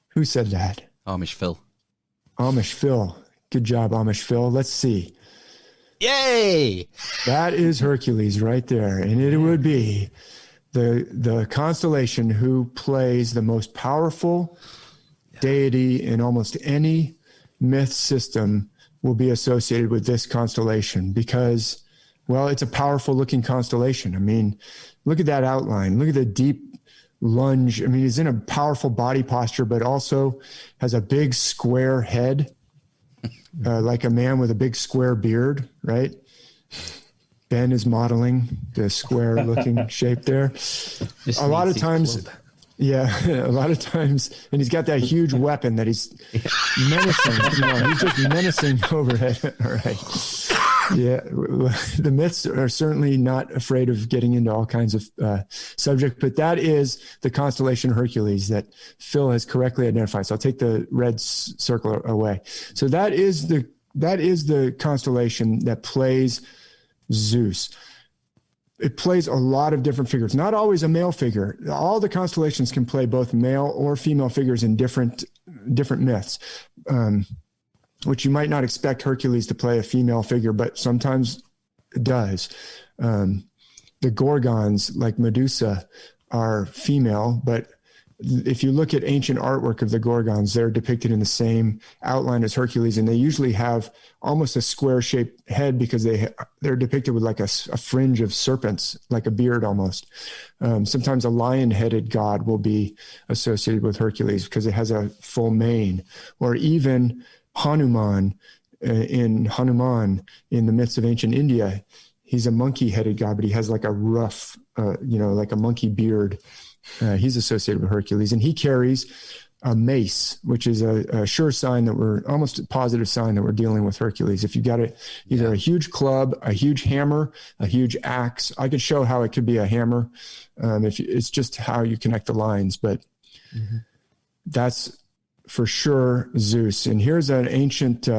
Who said that? Amish Phil. Amish Phil. Good job, Amish Phil. Let's see. Yay! That is Hercules right there, and it would be the constellation who plays the most powerful deity in almost any myth system will be associated with this constellation because, well, it's a powerful looking constellation. I mean, look at that outline. Look at the deep lunge. I mean, he's in a powerful body posture, but also has a big square head, like a man with a big square beard, right? Ben is modeling the square looking shape there. A lot of times, and he's got that huge weapon that he's menacing. He's just menacing overhead. All right. Yeah. The myths are certainly not afraid of getting into all kinds of subject, but that is the constellation Hercules that Phil has correctly identified. So I'll take the red circle away. So that is the constellation that plays Zeus. it plays a lot of different figures, not always a male figure. All the constellations can play both male or female figures in different myths, which you might not expect Hercules to play a female figure, but sometimes it does. The Gorgons, like Medusa, are female, but if you look at ancient artwork of the Gorgons, they're depicted in the same outline as Hercules, and they usually have almost a square-shaped head because they're depicted with like a fringe of serpents, like a beard almost. Sometimes a lion-headed god will be associated with Hercules because it has a full mane, or even Hanuman in the myths of ancient India. He's a monkey-headed god, but he has like a rough, like a monkey beard. He's associated with Hercules, and he carries a mace, which is a sure sign that we're almost a positive sign that we're dealing with Hercules. If you got either a huge club, a huge hammer, a huge axe. I could show how it could be a hammer. It's just how you connect the lines, but that's for sure Zeus. And here's an ancient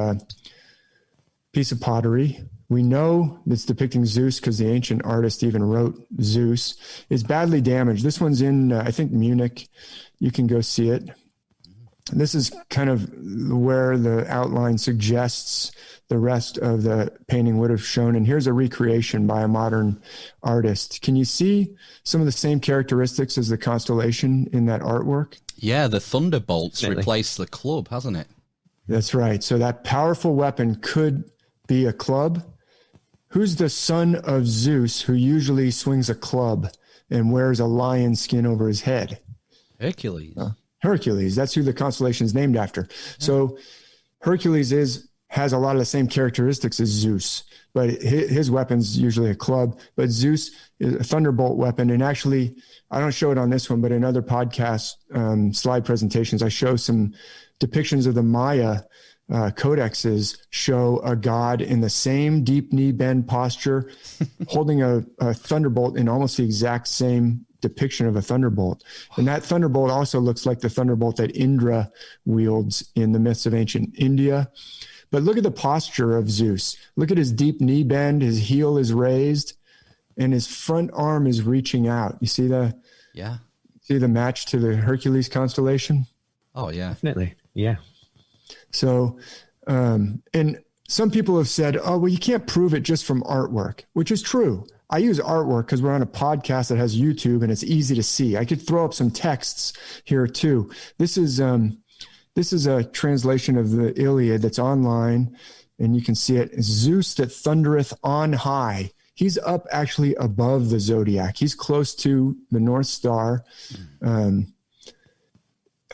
piece of pottery. We know it's depicting Zeus because the ancient artist even wrote Zeus. It's badly damaged. This one's in, I think, Munich. You can go see it. This is kind of where the outline suggests the rest of the painting would have shown. And here's a recreation by a modern artist. Can you see some of the same characteristics as the constellation in that artwork? Yeah, the thunderbolts replaced the club, hasn't it? That's right. So that powerful weapon could be a club. Who's the son of Zeus who usually swings a club and wears a lion skin over his head? Hercules. Hercules. That's who the constellation is named after. Yeah. So Hercules has a lot of the same characteristics as Zeus, but his weapon's usually a club. But Zeus is a thunderbolt weapon. And actually, I don't show it on this one, but in other podcast slide presentations, I show some depictions of the Maya codexes show a god in the same deep knee bend posture, holding a thunderbolt in almost the exact same depiction of a thunderbolt. And that thunderbolt also looks like the thunderbolt that Indra wields in the myths of ancient India. But look at the posture of Zeus. Look at his deep knee bend. His heel is raised and his front arm is reaching out. You see the match to the Hercules constellation? Oh, yeah. Definitely. Yeah. So, and some people have said, oh, well, you can't prove it just from artwork, which is true. I use artwork because we're on a podcast that has YouTube and it's easy to see. I could throw up some texts here too. This is a translation of the Iliad that's online, and you can see it. Zeus that thundereth on high. He's up actually above the zodiac. He's close to the North Star.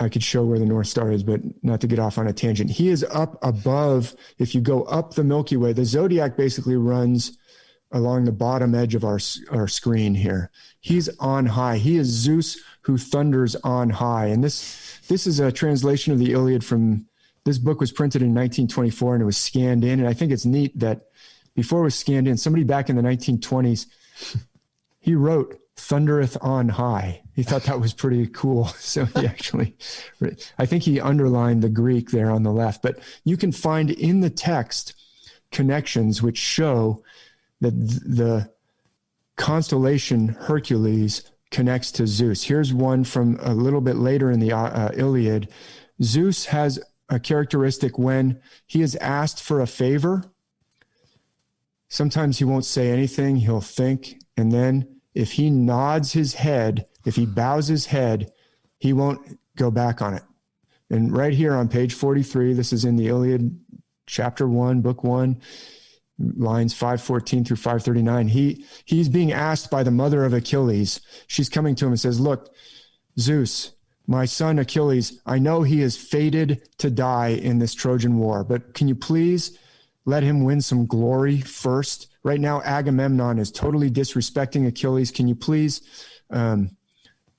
I could show where the North Star is, but not to get off on a tangent. He is up above. If you go up the Milky Way, the zodiac basically runs along the bottom edge of our screen here. He's on high. He is Zeus who thunders on high. And this is a translation of the Iliad this book was printed in 1924 and it was scanned in. And I think it's neat that before it was scanned in, somebody back in the 1920s, he wrote thundereth on high. He thought that was pretty cool. So I think he underlined the Greek there on the left, but you can find in the text connections which show that the constellation Hercules connects to Zeus. Here's one from a little bit later in the Iliad. Zeus has a characteristic when he is asked for a favor. Sometimes he won't say anything. He'll think, and then if he nods his head, if he bows his head, he won't go back on it. And right here on page 43, this is in the Iliad, chapter 1, book 1, lines 514 through 539. He's being asked by the mother of Achilles. She's coming to him and says, look, Zeus, my son Achilles, I know he is fated to die in this Trojan War, but can you please let him win some glory first? Right now, Agamemnon is totally disrespecting Achilles. Can you please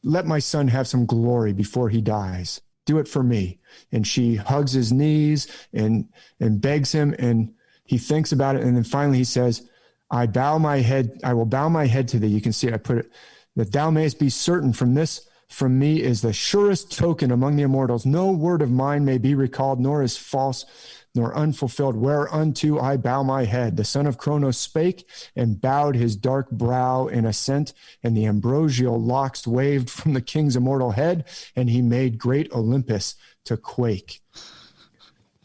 let my son have some glory before he dies? Do it for me. And she hugs his knees and begs him, and he thinks about it. And then finally he says, I will bow my head to thee. You can see it. I put it, that thou mayest be certain from this from me is the surest token among the immortals. No word of mine may be recalled, nor is false, nor unfulfilled, whereunto I bow my head. The son of Cronos spake and bowed his dark brow in assent, and the ambrosial locks waved from the king's immortal head, and he made great Olympus to quake.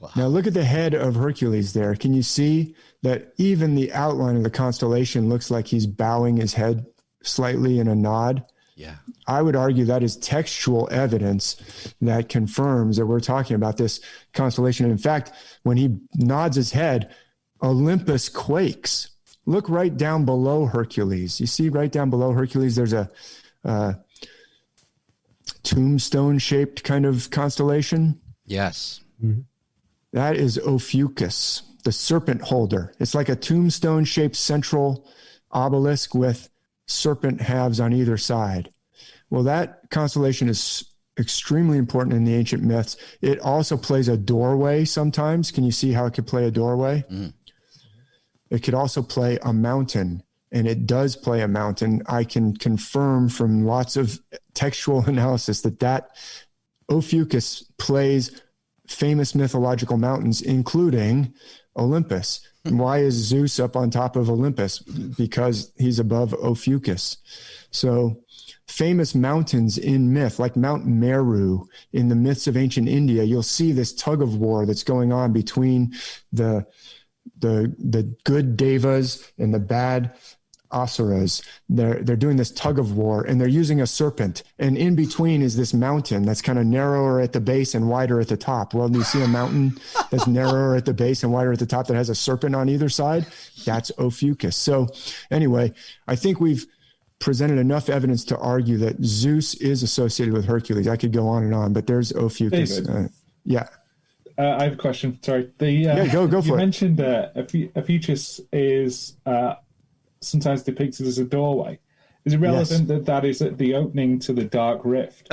Wow. Now look at the head of Hercules there. Can you see that even the outline of the constellation looks like he's bowing his head slightly in a nod? Yeah. I would argue that is textual evidence that confirms that we're talking about this constellation. In fact, when he nods his head, Olympus quakes. Look right down below Hercules. You see right down below Hercules, there's a tombstone-shaped kind of constellation. Yes. Mm-hmm. That is Ophiuchus, the serpent holder. It's like a tombstone-shaped central obelisk with serpent halves on either side. Well, that constellation is extremely important in the ancient myths. It also plays a doorway sometimes. Can you see how it could play a doorway? Mm. It could also play a mountain, and it does play a mountain. I can confirm from lots of textual analysis that Ophiuchus plays famous mythological mountains, including Olympus. Why is Zeus up on top of Olympus? Because he's above Ophiuchus. So famous mountains in myth, like Mount Meru in the myths of ancient India, you'll see this tug of war that's going on between the good devas and the bad asuras. They're doing this tug of war, and they're using a serpent. And in between is this mountain that's kind of narrower at the base and wider at the top. Well, do you see a mountain that's narrower at the base and wider at the top that has a serpent on either side? That's Ophiuchus. So anyway, I think we've presented enough evidence to argue that Zeus is associated with Hercules. I could go on and on, but there's Ophiuchus. Yeah. I have a question. Sorry. Go for it. You mentioned Ophiuchus is sometimes depicted as a doorway. Is it relevant that is at the opening to the Dark Rift?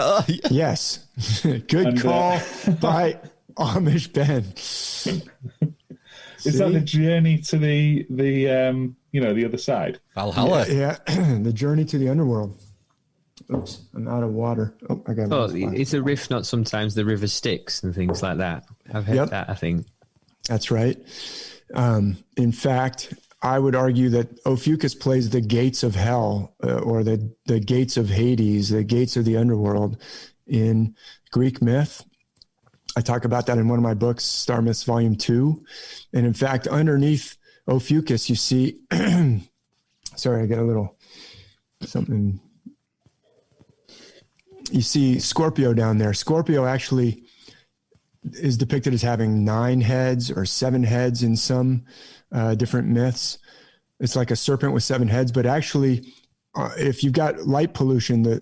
Yes. Good call by Amish Ben. Is that the journey to the other side? Valhalla. Yeah. The journey to the underworld. Oops, I'm out of water. Oh, I got it. It's a rift, not sometimes the river Styx and things like that. I've heard that, I think. That's right. In fact, I would argue that Ophiuchus plays the gates of hell or the gates of Hades, the gates of the underworld in Greek myth. I talk about that in one of my books, Star Myths Volume 2. And in fact, underneath Ophiuchus, you see, sorry, I got a little something. You see Scorpio down there. Scorpio actually is depicted as having 9 heads or 7 heads in some different myths. It's like a serpent with 7 heads, but actually, if you've got light pollution,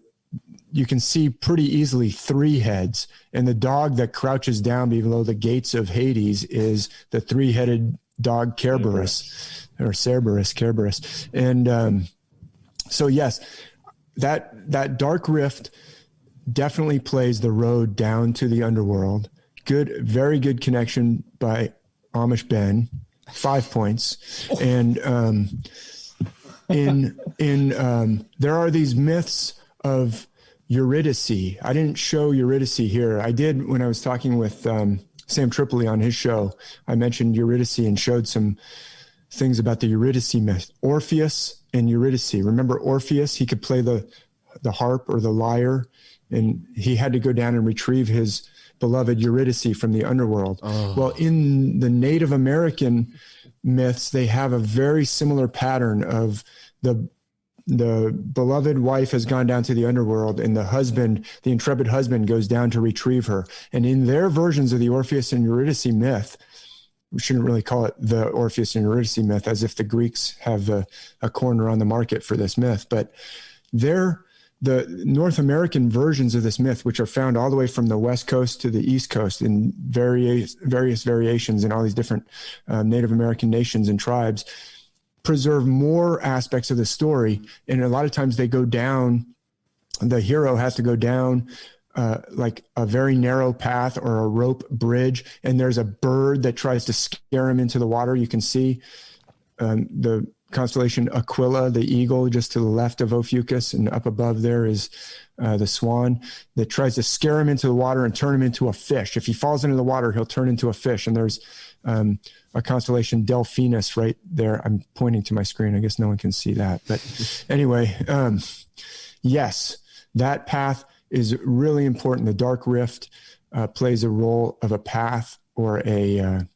you can see pretty easily 3 heads. And the dog that crouches down below the gates of Hades is the 3-headed dog Cerberus. And so yes, that dark rift definitely plays the road down to the underworld. Very good connection by Amish Ben. 5 points. And there are these myths of Eurydice. I didn't show Eurydice here. I did when I was talking with Sam Tripoli on his show. I mentioned Eurydice and showed some things about the Eurydice myth. Orpheus and Eurydice. Remember Orpheus? He could play the harp or the lyre, and he had to go down and retrieve his beloved Eurydice from the underworld. Oh. Well, in the Native American myths, they have a very similar pattern of the beloved wife has gone down to the underworld, and the intrepid husband goes down to retrieve her. And in their versions of the Orpheus and Eurydice myth, we shouldn't really call it the Orpheus and Eurydice myth, as if the Greeks have a corner on the market for this myth, but the North American versions of this myth, which are found all the way from the West Coast to the East Coast in various variations in all these different Native American nations and tribes, preserve more aspects of the story. And a lot of times they go down, the hero has to go down like a very narrow path or a rope bridge, and there's a bird that tries to scare him into the water. You can see the constellation Aquila, the eagle, just to the left of Ophiuchus, and up above there is the swan that tries to scare him into the water and turn him into a fish. If he falls into the water, he'll turn into a fish. And there's a constellation Delphinus right there. I'm pointing to my screen. I guess no one can see that. But anyway, yes, that path is really important. The dark rift plays a role of a path or a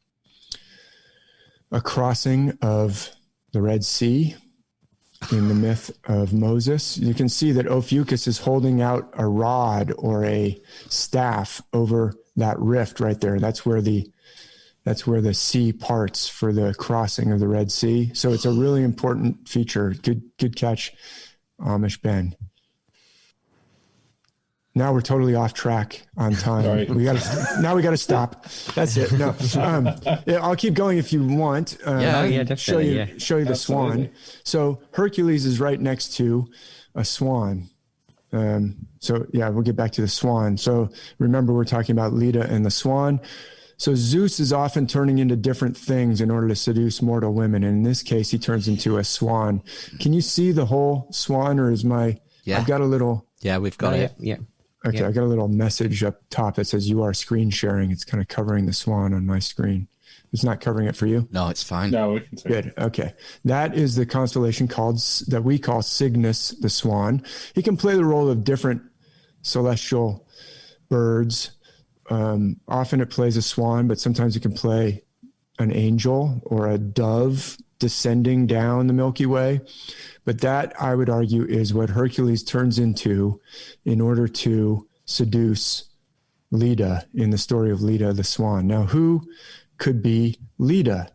crossing of the Red Sea in the myth of Moses. You can see that Ophiuchus is holding out a rod or a staff over that rift right there. That's where the sea parts for the crossing of the Red Sea. So it's a really important feature. Good catch, Amish Ben. Now we're totally off track on time. Sorry. We got to stop. That's it. No, yeah, I'll keep going if you want. Definitely. Show you the swan. So Hercules is right next to a swan. So yeah, we'll get back to the swan. So remember, we're talking about Leda and the swan. So Zeus is often turning into different things in order to seduce mortal women. And in this case, he turns into a swan. Can you see the whole swan, or is my? Yeah. I've got a little. Yeah, we've got it. Yeah. Okay, I got a little message up top that says you are screen sharing. It's kind of covering the swan on my screen. It's not covering it for you? No, it's fine. No, we can see. Good. Okay. That is the constellation that we call Cygnus the Swan. He can play the role of different celestial birds. Often it plays a swan, but sometimes it can play an angel or a dove descending down the Milky Way. But that, I would argue, is what Hercules turns into in order to seduce Leda in the story of Leda the Swan. Now, who could be Leda?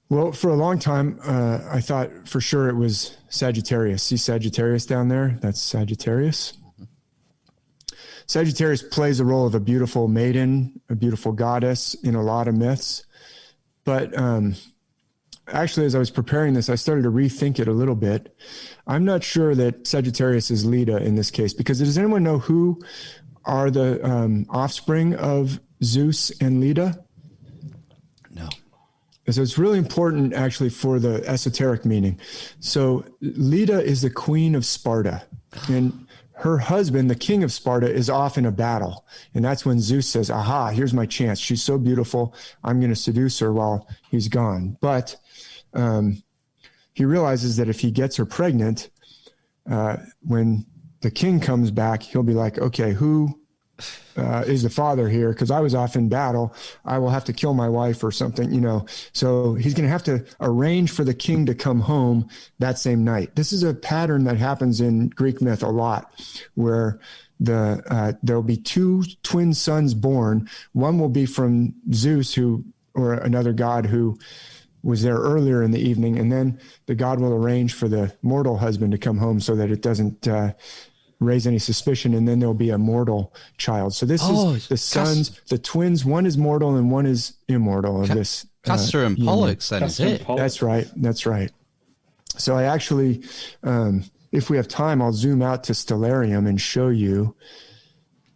Well, for a long time, I thought for sure it was Sagittarius. See Sagittarius down there? That's Sagittarius. Sagittarius plays the role of a beautiful maiden, a beautiful goddess in a lot of myths. But actually, as I was preparing this, I started to rethink it a little bit. I'm not sure that Sagittarius is Leda in this case, because does anyone know who are the offspring of Zeus and Leda? No. So it's really important, actually, for the esoteric meaning. So Leda is the queen of Sparta, and her husband, the king of Sparta, is off in a battle. And that's when Zeus says, aha, here's my chance. She's so beautiful, I'm going to seduce her while he's gone. But he realizes that if he gets her pregnant, when the king comes back, he'll be like, okay, who is the father here? Because I was off in battle. I will have to kill my wife or something, you know. So he's going to have to arrange for the king to come home that same night. This is a pattern that happens in Greek myth a lot, where there'll be two twin sons born. One will be from Zeus, or another god who was there earlier in the evening, and then the god will arrange for the mortal husband to come home so that it doesn't raise any suspicion, and then there'll be a mortal child. So this is the sons, the twins. One is mortal and one is immortal of this. Castor and Pollux, then, is it? That's right. That's right. So I actually, if we have time, I'll zoom out to Stellarium and show you.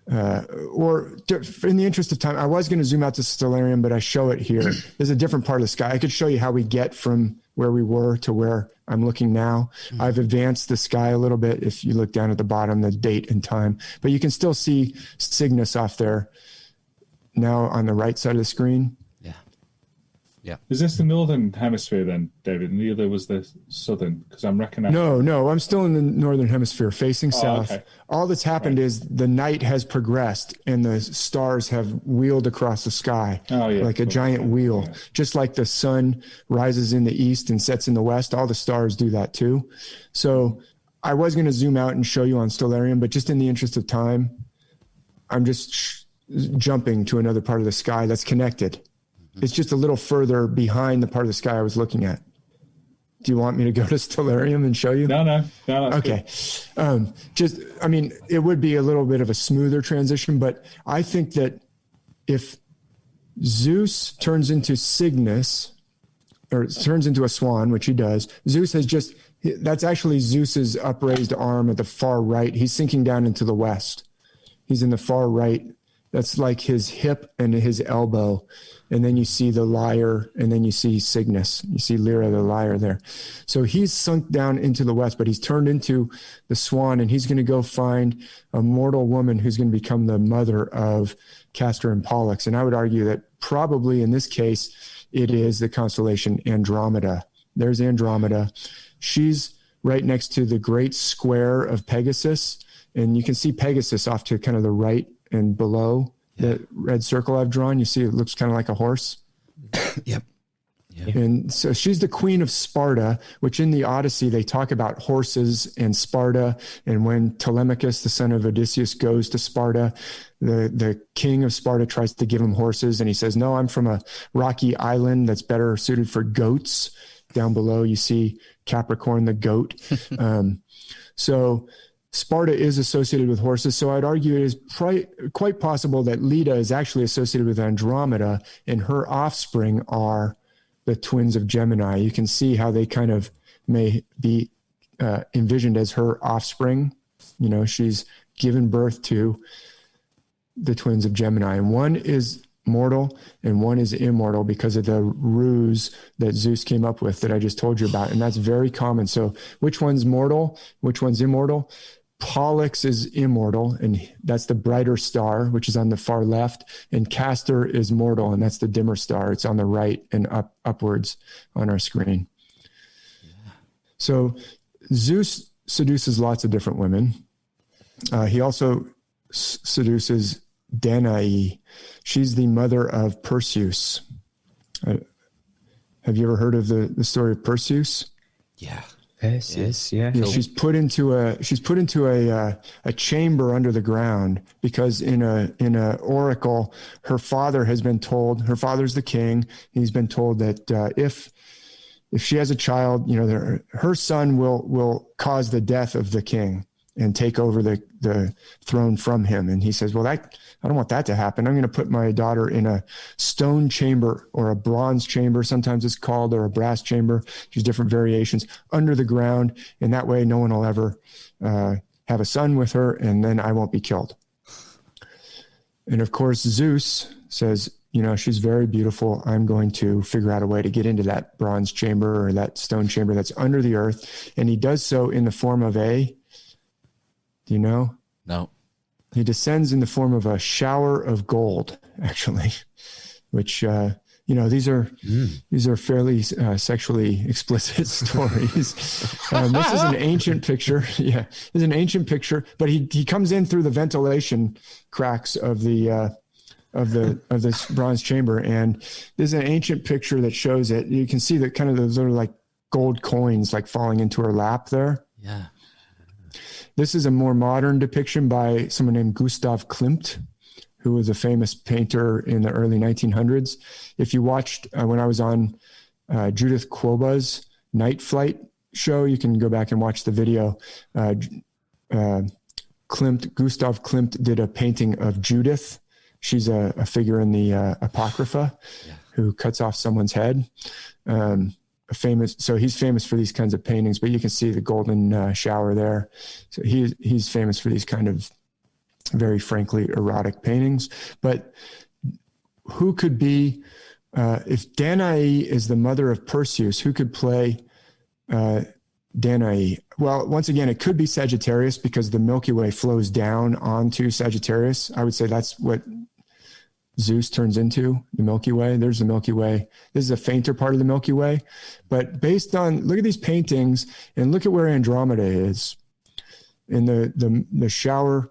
Or in the interest of time, I was going to zoom out to Stellarium, but I show it here. There's a different part of the sky. I could show you how we get from where we were to where I'm looking now. I've advanced the sky a little bit. If you look down at the bottom, the date and time, but you can still see Cygnus off there now on the right side of the screen. Yeah. Is this the northern hemisphere then, David? And the other was the southern? Because I'm recognizing. No, I'm still in the northern hemisphere, facing south. Okay. All that's happened is the night has progressed and the stars have wheeled across the sky like a giant wheel. Yeah. Just like the sun rises in the east and sets in the west, all the stars do that too. So I was going to zoom out and show you on Stellarium, but just in the interest of time, I'm just jumping to another part of the sky that's connected. It's just a little further behind the part of the sky I was looking at. Do you want me to go to Stellarium and show you? No. Okay. It would be a little bit of a smoother transition, but I think that if Zeus turns into Cygnus, or turns into a swan, which he does, Zeus has that's actually Zeus's upraised arm at the far right. He's sinking down into the west. He's in the far right That's like his hip and his elbow. And then you see the lyre, and then you see Cygnus. You see Lyra, the lyre there. So he's sunk down into the west, but he's turned into the swan, and he's going to go find a mortal woman who's going to become the mother of Castor and Pollux. And I would argue that probably in this case, it is the constellation Andromeda. There's Andromeda. She's right next to the great square of Pegasus. And you can see Pegasus off to kind of the right and below the red circle I've drawn. You see it looks kind of like a horse. Yep. And so she's the queen of Sparta, which in the Odyssey, they talk about horses and Sparta. And when Telemachus, the son of Odysseus, goes to Sparta, the king of Sparta tries to give him horses. And he says, no, I'm from a rocky island that's better suited for goats. Down below, you see Capricorn, the goat. So Sparta is associated with horses. So I'd argue it is quite possible that Leda is actually associated with Andromeda, and her offspring are the twins of Gemini. You can see how they kind of may be envisioned as her offspring. You know, she's given birth to the twins of Gemini, and one is mortal and one is immortal because of the ruse that Zeus came up with that I just told you about. And that's very common. So which one's mortal? Which one's immortal? Pollux is immortal, and that's the brighter star, which is on the far left. And Castor is mortal, and that's the dimmer star. It's on the right and upwards on our screen. Yeah. So Zeus seduces lots of different women. He also seduces Danae. She's the mother of Perseus. Have you ever heard of the story of Perseus? Yeah. Perseus, yeah. She's put into a chamber under the ground because in a oracle, her father has been told. Her father's the king. He's been told that if she has a child, you know, her son will cause the death of the king and take over the throne from him. And he says, well, I don't want that to happen. I'm going to put my daughter in a stone chamber or a bronze chamber, sometimes it's called, or a brass chamber. There's different variations under the ground. And that way no one will ever have a son with her, and then I won't be killed. And of course, Zeus says, you know, she's very beautiful. I'm going to figure out a way to get into that bronze chamber or that stone chamber that's under the earth. And he does so in the form of do you know? No. He descends in the form of a shower of gold, actually, which, you know, these are fairly sexually explicit stories. This is an ancient picture. Yeah, it's an ancient picture, but he comes in through the ventilation cracks of this bronze chamber. And there's an ancient picture that shows it. You can see that kind of those are like gold coins, like falling into her lap there. Yeah. This is a more modern depiction by someone named Gustav Klimt, who was a famous painter in the early 1900s. If you watched when I was on Judith Kwoba's Night Flight show, you can go back and watch the video. Gustav Klimt did a painting of Judith. She's a figure in the Apocrypha who cuts off someone's head. So he's famous for these kinds of paintings, but you can see the golden shower there. So he's famous for these kind of very frankly erotic paintings. But who could be, if Danae is the mother of Perseus, who could play Danae? Well, once again, it could be Sagittarius because the Milky Way flows down onto Sagittarius. I would say that's what Zeus turns into, the Milky Way. There's the Milky Way. This is a fainter part of the Milky Way. But based on, look at these paintings and look at where Andromeda is. And the shower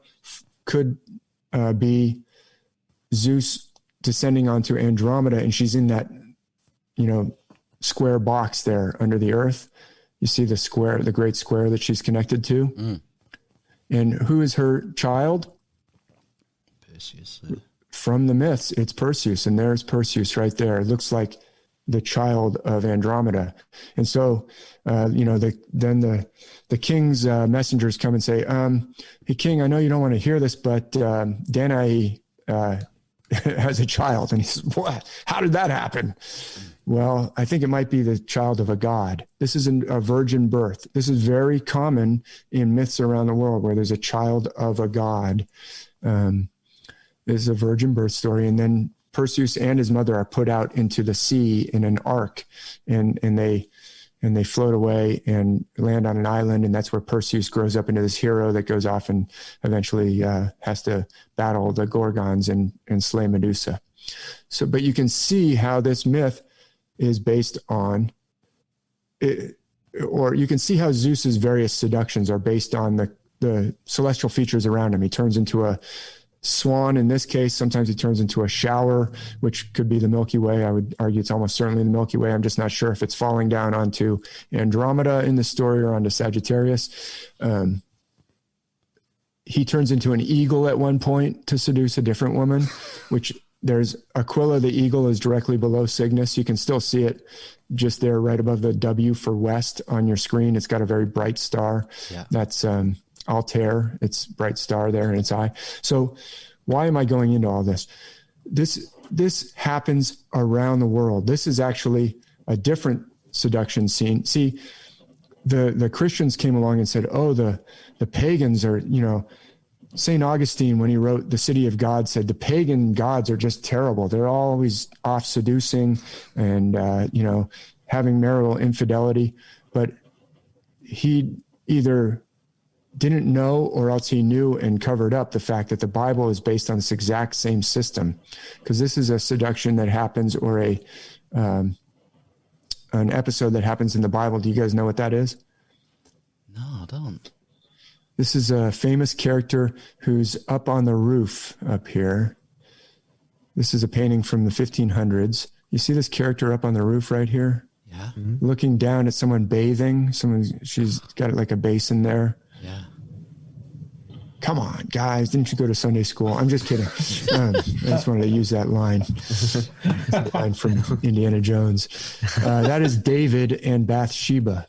could be Zeus descending onto Andromeda, and she's in that, you know, square box there under the earth. You see the square, the great square that she's connected to. Mm. And who is her child? Perseus. From the myths, it's Perseus, and there's Perseus right there. It looks like the child of Andromeda. And so, you know, then the king's messengers come and say, hey, king, I know you don't want to hear this, but Danae has a child. And he says, what? How did that happen? Well, I think it might be the child of a god. This is a virgin birth. This is very common in myths around the world where there's a child of a god. is a virgin birth story. And then Perseus and his mother are put out into the sea in an ark, and they float away and land on an island. And that's where Perseus grows up into this hero that goes off and eventually has to battle the Gorgons and slay Medusa. So, but you can see how this myth is based on it, or you can see how Zeus's various seductions are based on the celestial features around him. He turns into a swan in this case. Sometimes he turns into a shower, which could be the Milky Way. I would argue it's almost certainly the Milky Way. I'm just not sure if it's falling down onto Andromeda in the story or onto Sagittarius. He turns into an eagle at one point to seduce a different woman, which there's Aquila, the eagle, is directly below Cygnus. You can still see it just there right above the W for west on your screen. It's got a very bright star. Yeah. That's Altair. It's bright star there in its eye. So why am I going into all this? This happens around the world. This is actually a different seduction scene. See, the Christians came along and said, oh, the pagans are, St. Augustine, when he wrote The City of God, said the pagan gods are just terrible. They're always off seducing and, having marital infidelity. But he either didn't know or else he knew and covered up the fact that the Bible is based on this exact same system, because this is a seduction that happens, or an episode that happens in the Bible. Do you guys know what that is? No, I don't. This is a famous character who's up on the roof up here. This is a painting from the 1500s. You see this character up on the roof right here? Yeah. Mm-hmm. Looking down at someone bathing. She's got like a basin there. Yeah. Come on, guys. Didn't you go to Sunday school? I'm just kidding. I just wanted to use that line. It's a line from Indiana Jones. That is David and Bathsheba.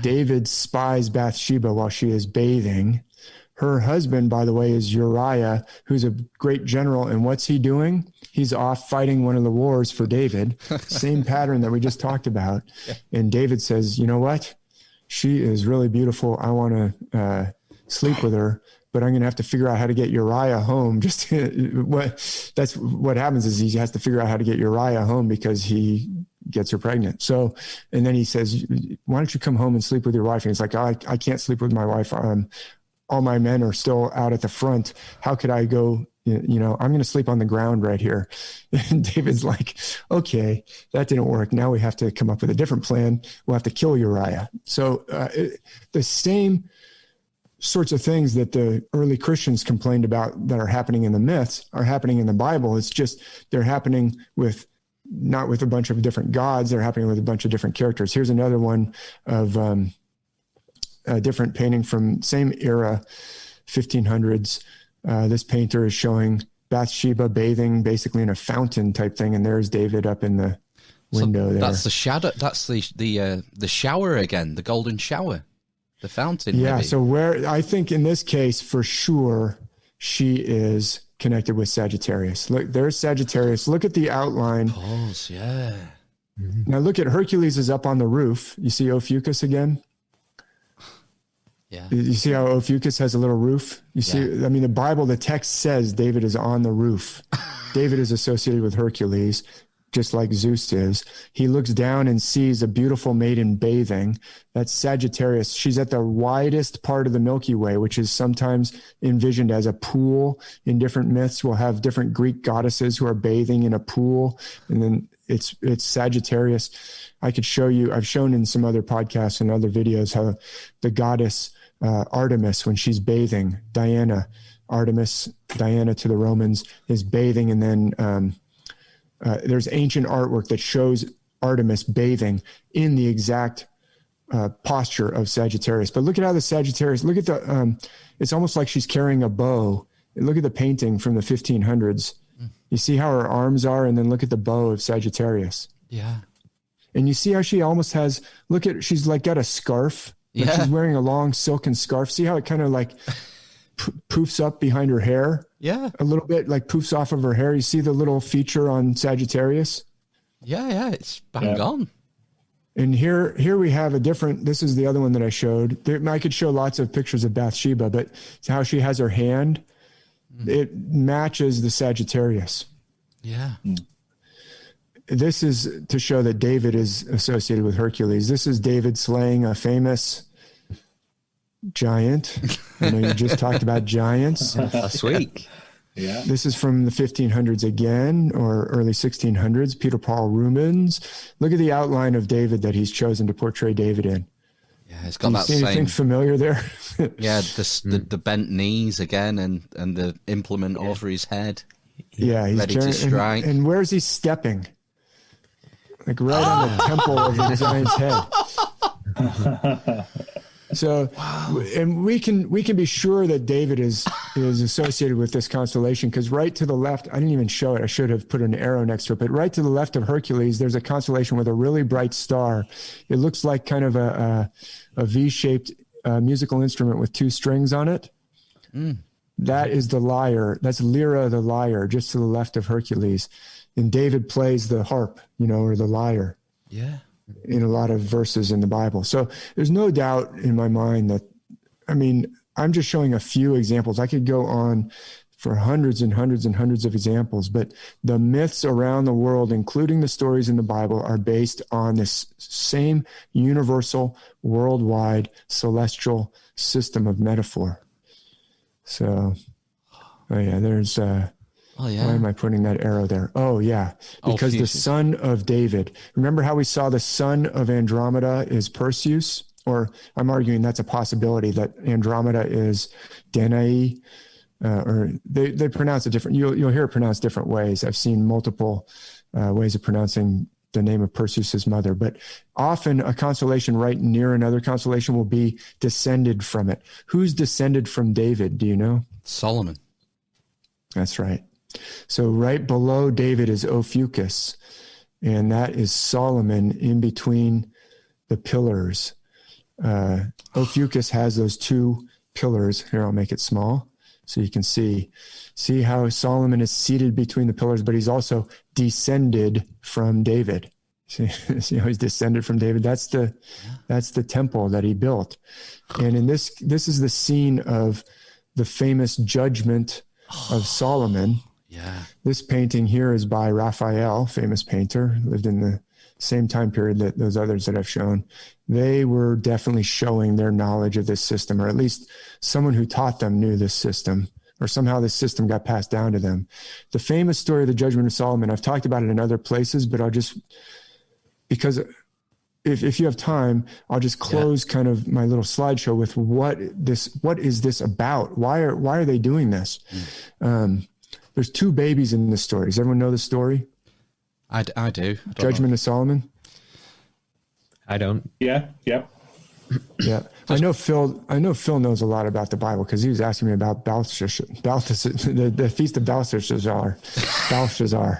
David spies Bathsheba while she is bathing. Her husband, by the way, is Uriah, who's a great general. And what's he doing? He's off fighting one of the wars for David. Same pattern that we just talked about. Yeah. And David says, you know what? She is really beautiful. I want to sleep with her, but I'm going to have to figure out how to get Uriah home. That's what happens is he has to figure out how to get Uriah home because he gets her pregnant. So, and then he says, why don't you come home and sleep with your wife? And he's like, I can't sleep with my wife. All my men are still out at the front. How could I go? I'm going to sleep on the ground right here. And David's like, okay, that didn't work. Now we have to come up with a different plan. We'll have to kill Uriah. So the same sorts of things that the early Christians complained about that are happening in the myths are happening in the Bible. It's just they're happening not with a bunch of different gods. They're happening with a bunch of different characters. Here's another one of a different painting from same era, 1500s. This painter is showing Bathsheba bathing basically in a fountain type thing. And there's David up in the window there. That's the shadow. That's the shower again, the golden shower, the fountain. Yeah. Maybe. So where I think in this case, for sure, she is connected with Sagittarius. Look, there's Sagittarius. Look at the outline. Pause, yeah. Mm-hmm. Now look at Hercules is up on the roof. You see Ophiuchus again? Yeah. You see how Ophiuchus has a little roof? You see, I mean, the Bible, the text says David is on the roof. David is associated with Hercules, just like Zeus is. He looks down and sees a beautiful maiden bathing. That's Sagittarius. She's at the widest part of the Milky Way, which is sometimes envisioned as a pool. In different myths, we'll have different Greek goddesses who are bathing in a pool. And then it's Sagittarius. I could show you, I've shown in some other podcasts and other videos how the goddess Artemis, when she's bathing, Artemis, Diana to the Romans, is bathing. And then there's ancient artwork that shows Artemis bathing in the exact posture of Sagittarius. But look at how the Sagittarius, look at it's almost like she's carrying a bow. Look at the painting from the 1500s. You see how her arms are, and then look at the bow of Sagittarius. Yeah. And you see how she almost has, she's like got a scarf. Like she's wearing a long silken scarf. See how it kind of like poofs up behind her hair? Yeah. A little bit, like poofs off of her hair. You see the little feature on Sagittarius? Yeah, it's bang on. And here we have this is the other one that I showed. I could show lots of pictures of Bathsheba, but it's how she has her hand It matches the Sagittarius. Yeah. This is to show that David is associated with Hercules. This is David slaying a famous giant. I know you just talked about giants last week. Yeah. This is from the 1500s again, or early 1600s. Peter Paul Rubens. Look at the outline of David that he's chosen to portray David in. Yeah, it's got Do you that see anything same familiar there? Yeah, the bent knees again, and the implement over his head. Yeah, he's ready to strike. And where's he stepping? Like right on the temple of the giant's head. So, and we can be sure that David is associated with this constellation, because right to the left, I didn't even show it. I should have put an arrow next to it. But right to the left of Hercules, there's a constellation with a really bright star. It looks like kind of a V-shaped musical instrument with two strings on it. That is the lyre. That's Lyra the lyre, just to the left of Hercules. And David plays the harp, or the lyre. Yeah. In a lot of verses in the Bible. So there's no doubt in my mind that, I'm just showing a few examples. I could go on for hundreds and hundreds and hundreds of examples, but the myths around the world, including the stories in the Bible, are based on this same universal, worldwide, celestial system of metaphor. So, there's... Oh, yeah. Why am I putting that arrow there? Oh, yeah. Because the son of David. Remember how we saw the son of Andromeda is Perseus? Or I'm arguing that's a possibility, that Andromeda is Danae. Or they pronounce it different. You'll hear it pronounced different ways. I've seen multiple ways of pronouncing the name of Perseus's mother. But often a constellation right near another constellation will be descended from it. Who's descended from David? Do you know? Solomon. That's right. So right below David is Ophiuchus, and that is Solomon in between the pillars. Ophiuchus has those two pillars. Here, I'll make it small so you can see how Solomon is seated between the pillars, but he's also descended from David. See how he's descended from David? That's the temple that he built. And in this is the scene of the famous judgment of Solomon. Yeah. This painting here is by Raphael, famous painter, lived in the same time period that those others that I've shown. They were definitely showing their knowledge of this system, or at least someone who taught them knew this system, or somehow this system got passed down to them. The famous story of the Judgment of Solomon, I've talked about it in other places, but because if you have time, I'll just close kind of my little slideshow with what is this about? Why are they doing this? There's two babies in this story. Does everyone know the story? I do. Judgment of Solomon? I don't. Yeah. Yep. Yeah. I know Phil knows a lot about the Bible, because he was asking me about Belshazzar, the feast of Belshazzar.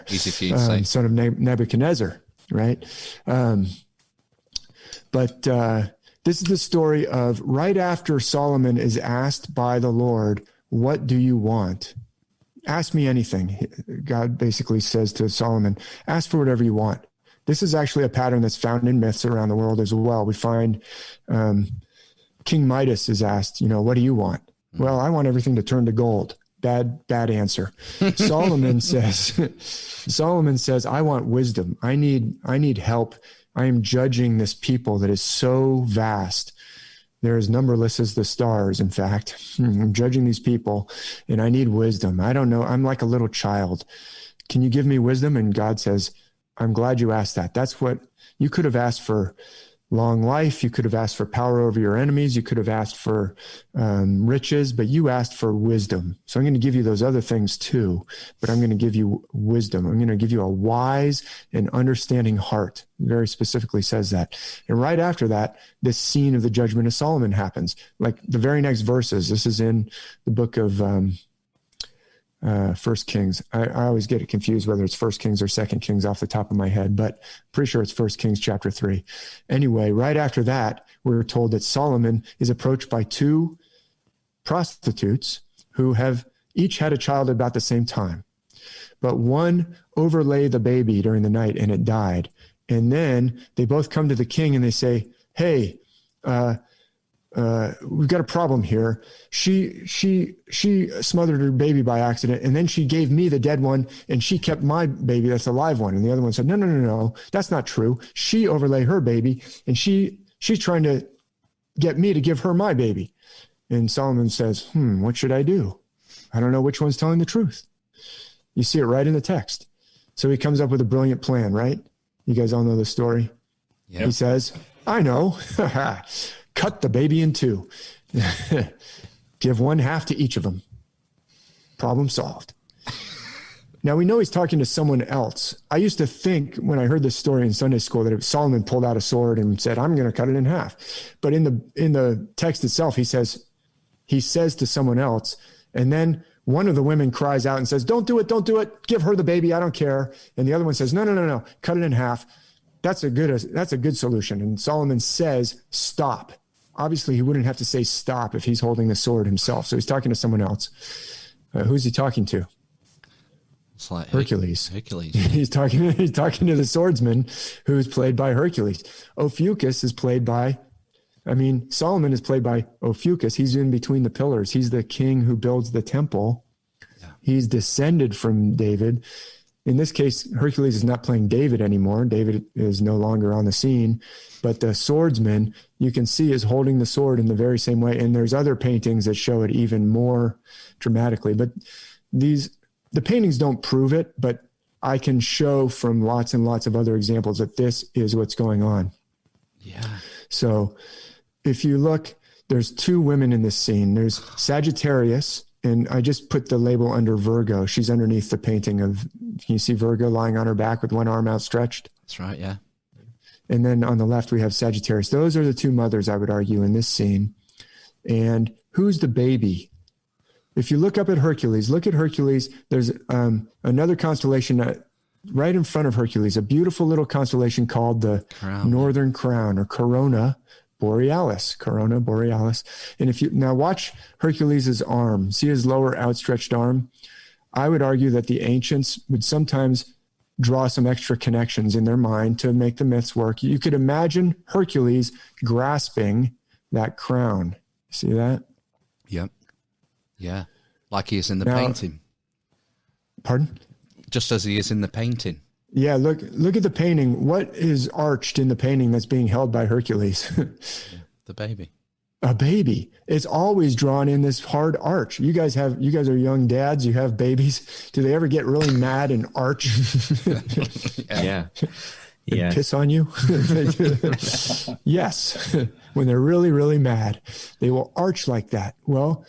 Easy for you to say. Son of Nebuchadnezzar, right? But this is the story of right after Solomon is asked by the Lord, "What do you want?" Ask me anything. God basically says to Solomon, ask for whatever you want. This is actually a pattern that's found in myths around the world as well. We find King Midas is asked, what do you want? Well, I want everything to turn to gold. Bad answer. Solomon says, I want wisdom. I need help. I am judging this people that is so vast. They're as numberless as the stars, in fact. I'm judging these people, and I need wisdom. I don't know. I'm like a little child. Can you give me wisdom? And God says, I'm glad you asked that. That's what you could have asked for. Long life. You could have asked for power over your enemies. You could have asked for riches, but you asked for wisdom. So I'm going to give you those other things too, but I'm going to give you wisdom. I'm going to give you a wise and understanding heart. Very specifically says that. And right after that, this scene of the judgment of Solomon happens. Like the very next verses. This is in the book of First Kings. I always get it confused whether it's First Kings or Second Kings off the top of my head, but pretty sure it's First Kings chapter 3. Anyway, right after that, we're told that Solomon is approached by two prostitutes who have each had a child about the same time. But one overlay the baby during the night and it died. And then they both come to the king and they say, hey, we've got a problem here. She smothered her baby by accident, and then she gave me the dead one, and she kept my baby, that's the live one. And the other one said, no, that's not true. She overlay her baby, and she's trying to get me to give her my baby. And Solomon says, what should I do? I don't know which one's telling the truth. You see it right in the text. So he comes up with a brilliant plan, right? You guys all know the story. Yep. He says, I know. Cut the baby in two. Give one half to each of them. Problem solved. Now, we know he's talking to someone else. I used to think when I heard this story in Sunday school that Solomon pulled out a sword and said, I'm going to cut it in half. But in the text itself, he says to someone else, and then one of the women cries out and says, don't do it. Give her the baby. I don't care. And the other one says, no. Cut it in half. That's a good solution. And Solomon says, stop. Obviously, he wouldn't have to say stop if he's holding the sword himself. So he's talking to someone else. Who's he talking to? It's like Hercules. He's talking to the swordsman, who's played by Hercules. Ophiuchus is played by, Solomon is played by Ophiuchus. He's in between the pillars. He's the king who builds the temple. Yeah. He's descended from David. In this case, Hercules is not playing David anymore. David is no longer on the scene, but the swordsman, you can see, is holding the sword in the very same way. And there's other paintings that show it even more dramatically, but the paintings don't prove it, but I can show from lots and lots of other examples that this is what's going on. Yeah. So if you look, there's two women in this scene. There's Sagittarius, and I just put the label under Virgo. She's underneath the painting of, can you see Virgo lying on her back with one arm outstretched? That's right, yeah. And then on the left, we have Sagittarius. Those are the two mothers, I would argue, in this scene. And who's the baby? If you look up at Hercules, there's another constellation right in front of Hercules, a beautiful little constellation called the Northern Crown, or Corona Borealis. And if you now watch Hercules' arm, see his lower outstretched arm, I would argue that the ancients would sometimes draw some extra connections in their mind to make the myths work. You could imagine Hercules grasping that crown. See that? Yep. Yeah. Like he is in the painting. Pardon? Just as he is in the painting. Yeah, look at the painting. What is arched in the painting that's being held by Hercules? The baby. A baby. It's always drawn in this hard arch. You guys are young dads. You have babies. Do they ever get really mad and arch? Yeah. And piss on you? Yes. When they're really, really mad, they will arch like that. Well,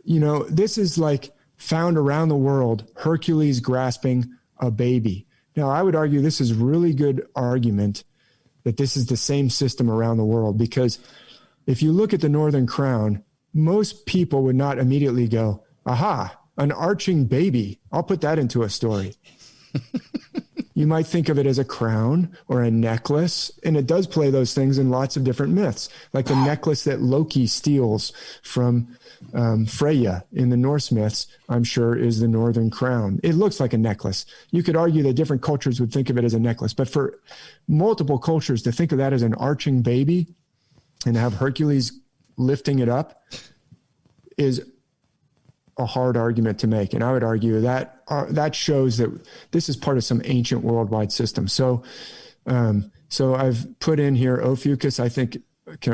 this is like found around the world, Hercules grasping a baby. Now, I would argue this is really good argument that this is the same system around the world, because if you look at the Northern Crown, most people would not immediately go, aha, an arching baby. I'll put that into a story. You might think of it as a crown or a necklace, and it does play those things in lots of different myths, like the necklace that Loki steals from Freya in the Norse myths, I'm sure, is the Northern Crown. It looks like a necklace. You could argue that different cultures would think of it as a necklace, but for multiple cultures to think of that as an arching baby and have Hercules lifting it up is a hard argument to make. And I would argue that that shows that this is part of some ancient worldwide system. So I've put in here Ophiuchus, I think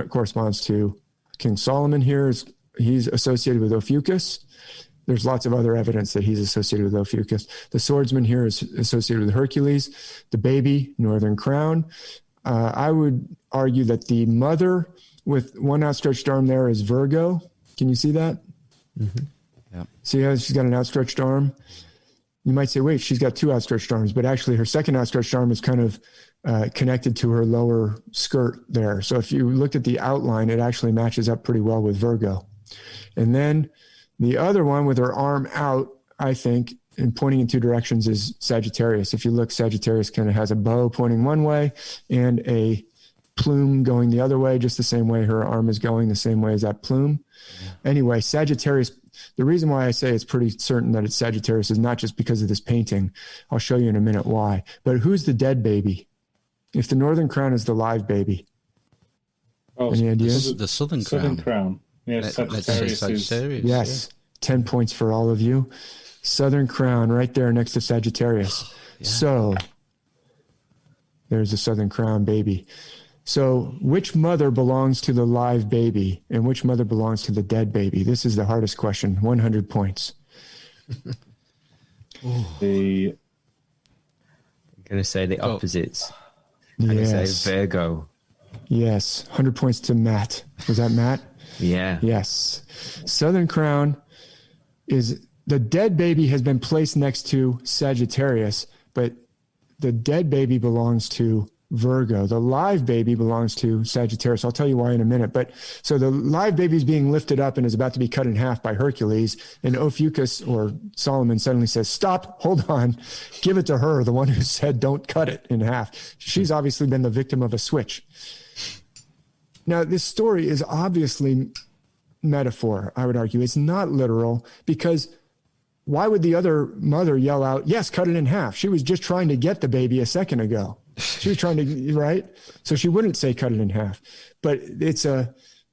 corresponds to King Solomon here. He's associated with Ophiuchus. There's lots of other evidence that he's associated with Ophiuchus. The swordsman here is associated with Hercules. The baby, Northern Crown. I would argue that the mother with one outstretched arm there is Virgo. Can you see that? Mm-hmm. Yeah. See how she's got an outstretched arm? You might say, wait, she's got two outstretched arms, but actually her second outstretched arm is kind of connected to her lower skirt there. So if you looked at the outline, it actually matches up pretty well with Virgo. And then the other one with her arm out, I think, and pointing in two directions is Sagittarius. If you look, Sagittarius kind of has a bow pointing one way and a plume going the other way, just the same way her arm is going, the same way as that plume. Yeah. Anyway, Sagittarius, the reason why I say it's pretty certain that it's Sagittarius is not just because of this painting. I'll show you in a minute why. But who's the dead baby? If the Northern Crown is the live baby. Oh, Any ideas? The Southern Southern Crown. Crown. Yeah, Let's say Sagittarius is... Sagittarius. Yes. 10 points for all of you. Southern Crown right there next to Sagittarius. Yeah. So there's the Southern Crown baby. So which mother belongs to the live baby and which mother belongs to the dead baby? This is the hardest question. 100 points. I'm going to say the opposites. I'm going to say Virgo. Yes. 100 points to Matt. Was that Matt? Yeah. Yes. Southern Crown is the dead baby has been placed next to Sagittarius, but the dead baby belongs to Virgo. The live baby belongs to Sagittarius. I'll tell you why in a minute. But so the live baby is being lifted up and is about to be cut in half by Hercules. And Ophiuchus or Solomon suddenly says, "Stop, hold on, give it to her," the one who said, "Don't cut it in half." She's obviously been the victim of a switch. Now, this story is obviously metaphor, I would argue. It's not literal, because why would the other mother yell out, "Yes, cut it in half"? She was just trying to get the baby a second ago. She was trying to, right? So she wouldn't say cut it in half. But it's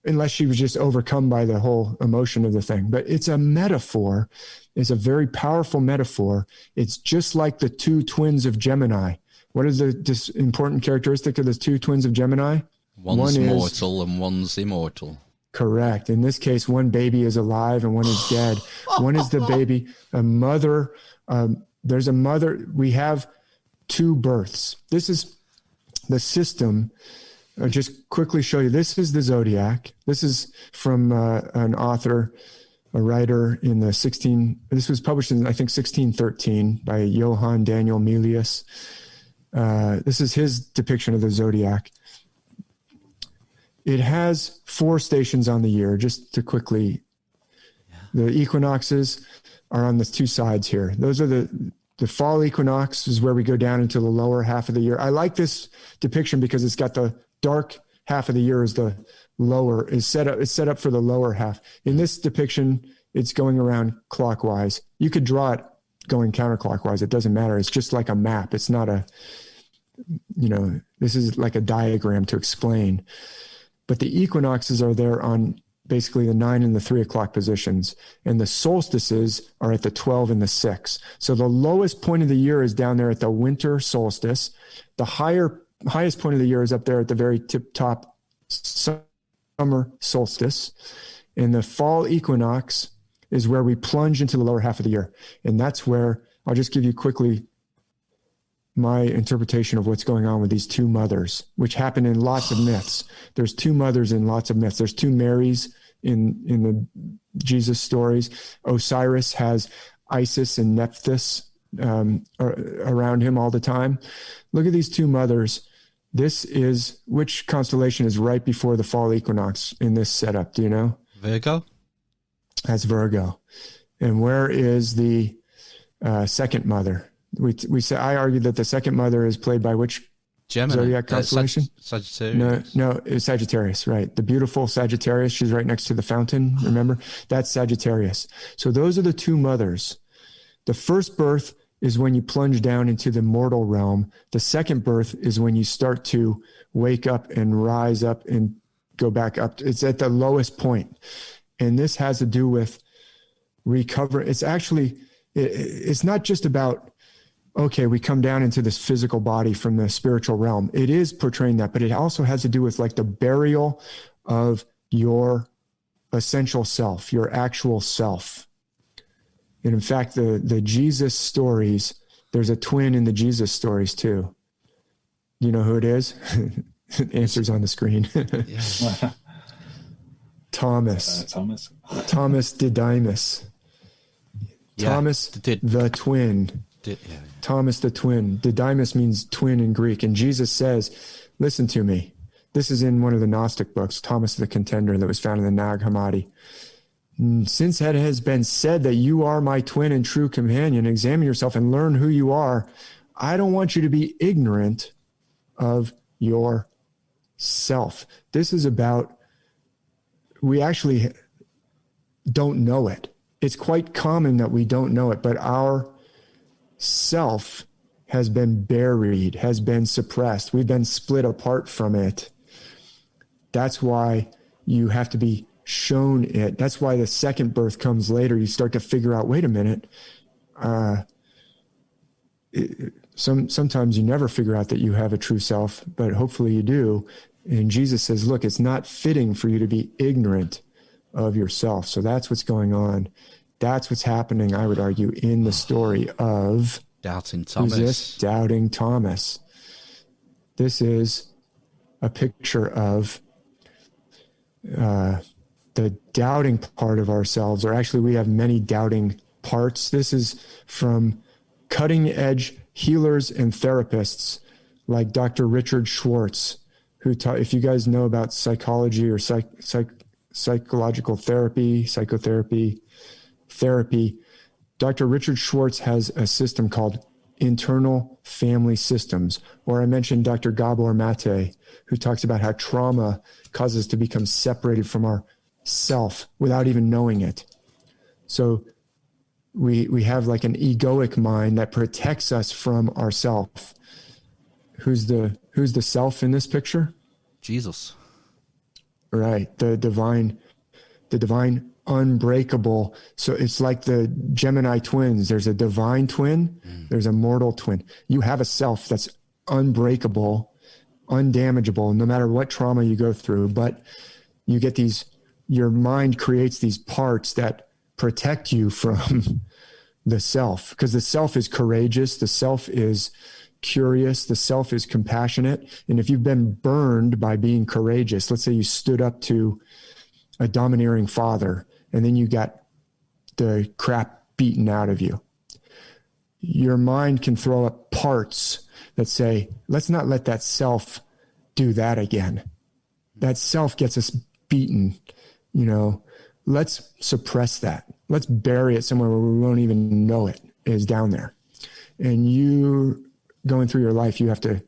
unless she was just overcome by the whole emotion of the thing. But it's a metaphor. It's a very powerful metaphor. It's just like the two twins of Gemini. What is this important characteristic of the two twins of Gemini? One's mortal and one's immortal. Correct. In this case, one baby is alive and one is dead. One is the baby, a mother. There's a mother. We have two births. This is the system. I'll just quickly show you. This is the zodiac. This is from an author, a writer in the this was published in, I think, 1613 by Johann Daniel Milius. This is his depiction of the zodiac. It has 4 stations on the year, just to quickly. The equinoxes are on the 2 sides here. Those are the fall equinox is where we go down into the lower half of the year. I like this depiction because it's got the dark half of the year is the lower, is set up for the lower half. In this depiction, it's going around clockwise. You could draw it going counterclockwise. It doesn't matter. It's just like a map. It's not this is like a diagram to explain. But the equinoxes are there on basically the 9 and the 3 o'clock positions. And the solstices are at the 12 and the 6. So the lowest point of the year is down there at the winter solstice. The highest point of the year is up there at the very top summer solstice. And the fall equinox is where we plunge into the lower half of the year. And that's where, I'll just give you quickly my interpretation of what's going on with these 2 mothers, which happen in lots of myths. There's 2 mothers in lots of myths. There's 2 Marys in the Jesus stories. Osiris has Isis and Nephthys around him all the time. Look at these 2 mothers. This is, which constellation is right before the fall equinox in this setup? Do you know? Virgo? That's Virgo. And where is the second mother? We say, I argue that the second mother is played by which Gemini. zodiac constellation? Sagittarius. No, it's Sagittarius, right? The beautiful Sagittarius. She's right next to the fountain. Remember, that's Sagittarius. So those are the 2 mothers. The first birth is when you plunge down into the mortal realm. The second birth is when you start to wake up and rise up and go back up. It's at the lowest point, and this has to do with recover. It's actually, it's not just about, okay, we come down into this physical body from the spiritual realm. It is portraying that, but it also has to do with like the burial of your essential self, your actual self. And in fact, the Jesus stories, there's a twin in the Jesus stories too. You know who it is? Answer's on the screen. Thomas. Thomas Didymus. Thomas the twin. Thomas the twin. Didymus means twin in Greek. And Jesus says, listen to me. This is in one of the Gnostic books, Thomas the Contender, that was found in the Nag Hammadi. Since it has been said that you are my twin and true companion, examine yourself and learn who you are. I don't want you to be ignorant of yourself. This is about, we actually don't know it. It's quite common that we don't know it, but our self has been buried, has been suppressed. We've been split apart from it. That's why you have to be shown it. That's why the second birth comes later. You start to figure out, wait a minute. Sometimes you never figure out that you have a true self, but hopefully you do. And Jesus says, look, it's not fitting for you to be ignorant of yourself. So that's what's going on. That's what's happening, I would argue, in the story of Doubting Thomas. Who's this? Doubting Thomas. This is a picture of the doubting part of ourselves, or actually we have many doubting parts. This is from cutting edge healers and therapists like Dr. Richard Schwartz, who if you guys know about psychology or psychological therapy, psychotherapy, therapy, Dr. Richard Schwartz has a system called internal family systems. Or I mentioned Dr. Gabor Mate, who talks about how trauma causes us to become separated from our self without even knowing it. So we have like an egoic mind that protects us from ourself. Who's the self in this picture? Jesus. Right. The divine unbreakable. So it's like the Gemini twins. There's a divine twin. There's a mortal twin. You have a self that's unbreakable, undamageable, no matter what trauma you go through. But you get your mind creates these parts that protect you from the self, because the self is courageous. The self is curious. The self is compassionate. And if you've been burned by being courageous, let's say you stood up to a domineering father, and then you got the crap beaten out of you, your mind can throw up parts that say, let's not let that self do that again. That self gets us beaten. Let's suppress that. Let's bury it somewhere where we won't even know it is down there. And you going through your life, you have to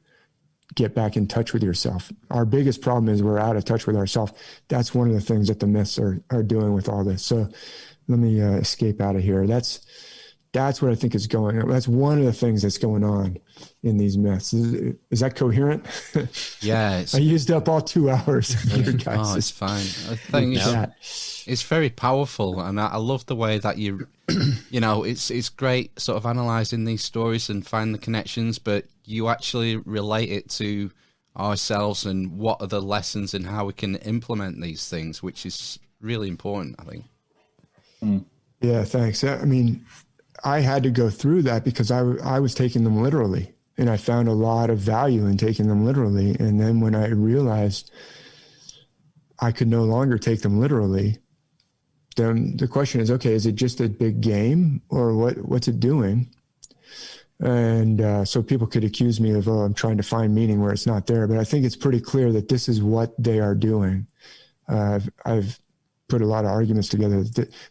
get back in touch with yourself. Our biggest problem is we're out of touch with ourselves. That's one of the things that the myths are doing with all this. So let me escape out of here. That's what I think is going on. That's one of the things that's going on in these myths. Is that coherent? Yeah. I used up all 2 hours. Oh, it's fine. I think it's very powerful, and I love the way that it's great sort of analysing these stories and find the connections, but you actually relate it to ourselves and what are the lessons and how we can implement these things, which is really important, I think. Yeah, thanks. I mean, I had to go through that because I was taking them literally, and I found a lot of value in taking them literally. And then when I realized I could no longer take them literally, then the question is, okay, is it just a big game, or what's it doing? And so people could accuse me of, I'm trying to find meaning where it's not there. But I think it's pretty clear that this is what they are doing. I've put a lot of arguments together.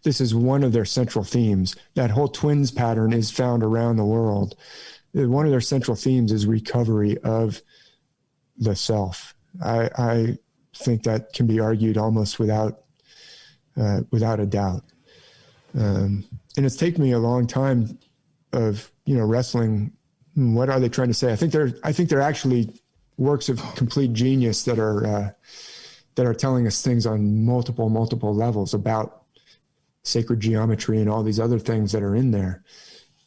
This is one of their central themes. That whole twins pattern is found around the world. One of their central themes is recovery of the self. I think that can be argued almost without a doubt. And it's taken me a long time of wrestling. What are they trying to say? I think they're actually works of complete genius that are telling us things on multiple levels about sacred geometry and all these other things that are in there.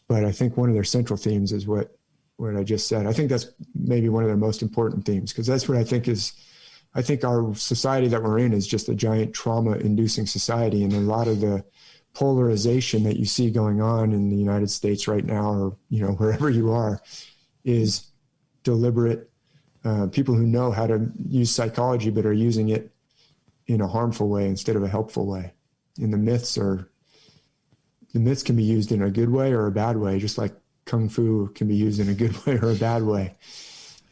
But I think one of their central themes is what I just said. I think that's maybe one of their most important themes, because that's what I think our society that we're in is just a giant trauma-inducing society. And a lot of the polarization that you see going on in the United States right now, or wherever you are, is deliberate. People who know how to use psychology but are using it in a harmful way instead of a helpful way. And the myths can be used in a good way or a bad way, just like Kung Fu can be used in a good way or a bad way.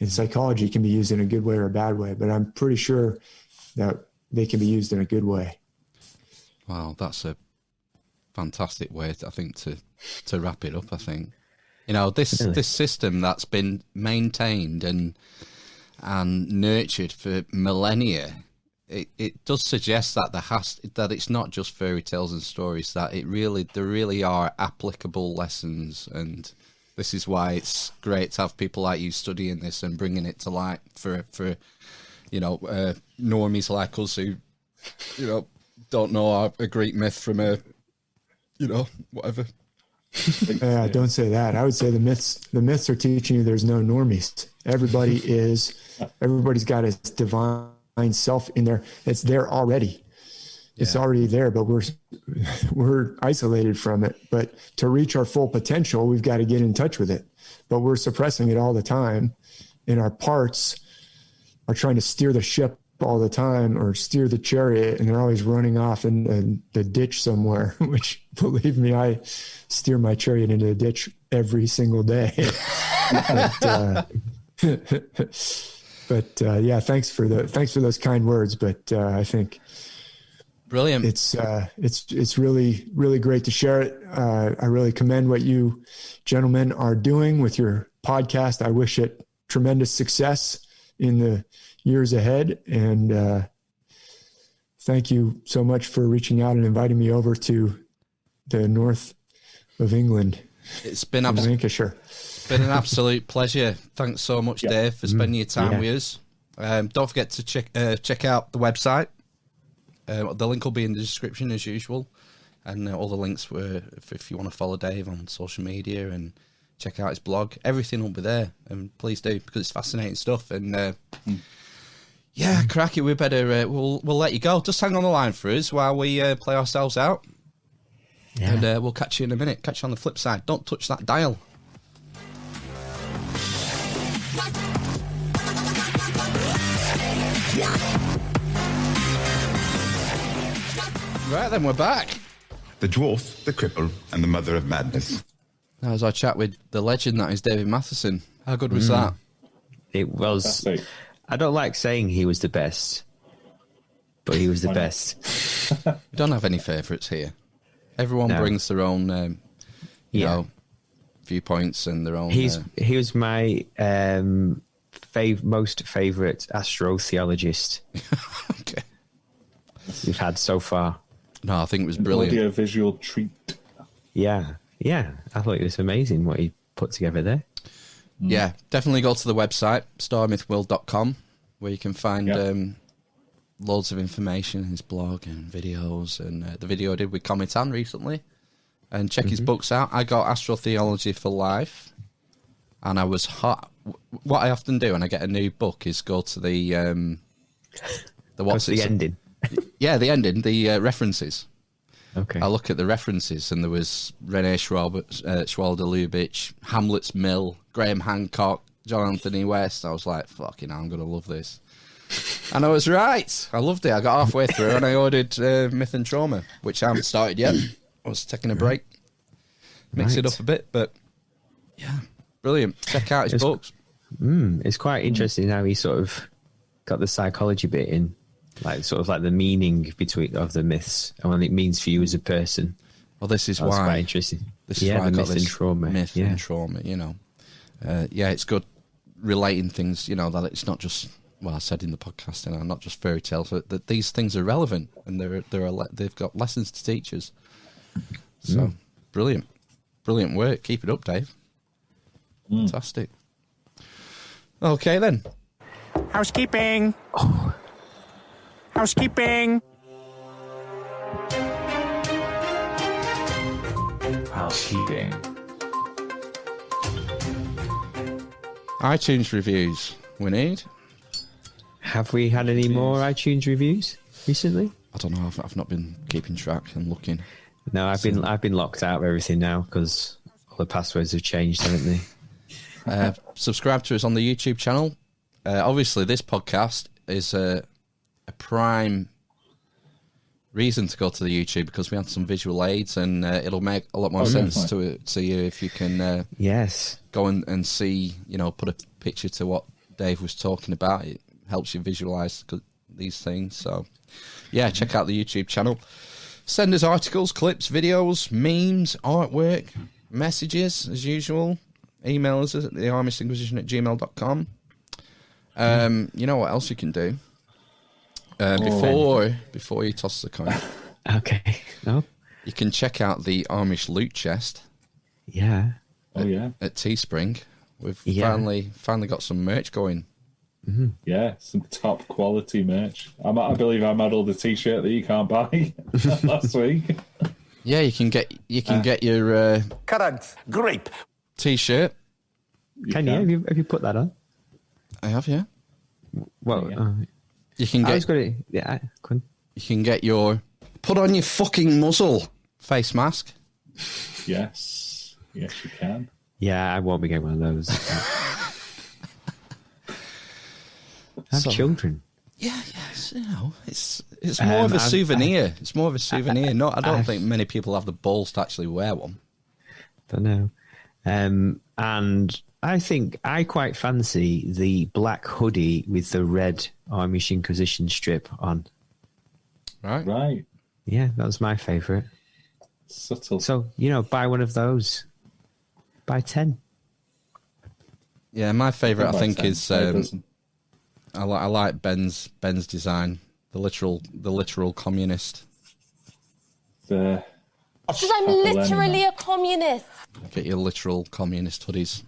And psychology can be used in a good way or a bad way, but I'm pretty sure that they can be used in a good way. Wow, that's a fantastic way, I think, to wrap it up. I think this system that's been maintained and nurtured for millennia, it does suggest that that it's not just fairy tales and stories, that there really are applicable lessons. And this is why it's great to have people like you studying this and bringing it to light for normies like us who, don't know a Greek myth from a, whatever. Yeah, don't say that. I would say the myths are teaching you there's no normies. Everybody's got its divine self in there. It's there already. Yeah. It's already there, but we're isolated from it. But to reach our full potential, we've got to get in touch with it. But we're suppressing it all the time, and our parts are trying to steer the ship all the time or steer the chariot, and they're always running off in the ditch somewhere, which, believe me, I steer my chariot into the ditch every single day. But yeah, thanks for those kind words. But I think brilliant. It's really, really great to share it. I really commend what you gentlemen are doing with your podcast. I wish it tremendous success in the years ahead. And thank you so much for reaching out and inviting me over to the north of England. It's been Lancashire. Been an absolute pleasure. Thanks so much, Dave, for spending your time with us. Don't forget to check out the website. The link will be in the description as usual, and all the links were if you want to follow Dave on social media and check out his blog. Everything will be there, and please do, because it's fascinating stuff. And yeah, cracky. We better we'll let you go. Just hang on the line for us while we play ourselves out, and we'll catch you in a minute. Catch you on the flip side. Don't touch that dial. Right then, we're back. The dwarf, the cripple, and the mother of madness. That was our chat with the legend that is David Mathisen. How good was that? It was. I don't like saying he was the best, but he was the best. We don't have any favourites here. Everyone brings their own, you know, viewpoints and their own. He was my most favourite astrotheologist okay. we've had so far. No, I think it was brilliant. Audio visual treat. Yeah. I thought it was amazing what he put together there. Yeah, definitely go to the website, starmythworld.com, where you can find loads of information, his blog and videos, and the video I did with Comitan recently. And check his books out. I got Astrotheology for Life, and I was hot. What I often do when I get a new book is go to the ending. Yeah, the ending, the references. Okay. I look at the references, and there was René Schwalder-Lubitsch, Hamlet's Mill, Graham Hancock, John Anthony West. I was like, fucking hell, I'm going to love this. And I was right. I loved it. I got halfway through, and I ordered Myth and Trauma, which I haven't started yet. I was taking a break. Mix it up a bit, but yeah, brilliant. Check out his books. It's quite interesting how he sort of got the psychology bit in. Like sort of like the meaning of the myths and what it means for you as a person. Well, this is That's why. Quite interesting. This is why I got myth this and trauma. Myth and trauma, you know. It's good relating things, you know, that it's not just, well, I said in the podcast, you know, not just fairy tales, but that these things are relevant and they've got lessons to teach us. So, brilliant work. Keep it up, Dave. Fantastic. Okay, then. Housekeeping. Housekeeping. Housekeeping. iTunes reviews we need. Have we had any more iTunes reviews recently? I don't know. I've not been keeping track and looking. No, I've been locked out of everything now because all the passwords have changed, haven't they? Subscribe to us on the YouTube channel. Obviously, this podcast is a prime reason to go to the YouTube because we had some visual aids, and it'll make a lot more sense to you if you can go and see, you know, put a picture to what Dave was talking about. It helps you visualize these things. So yeah, check out the YouTube channel. Send us articles, clips, videos, memes, artwork, messages as usual. Email us at theamishinquisition@gmail.com. You know what else you can do? Before you toss the coin. Okay. No. You can check out the Amish loot chest. Yeah. At Teespring. We've finally got some merch going. Yeah, some top quality merch. I believe I modelled a T-shirt that you can't buy last week. Yeah, you can get your Currant grape. T-shirt. Can you? Have you put that on? I have, yeah. Well, You can I get. was going to. Yeah, You can get your put on your fucking muzzle face mask. Yes, you can. yeah, I won't be getting one of those. I have children. Yeah, yes, it's more of a souvenir. It's more of a souvenir. I don't think many people have the balls to actually wear one. Don't know. And I think I quite fancy the black hoodie with the red Amish Inquisition strip on. Right. Yeah, that was my favourite. Subtle. So, buy one of those. Buy 10. Yeah, my favourite I think 10, is I like Ben's design, the literal communist. Because I'm literally a communist. Get your literal communist hoodies.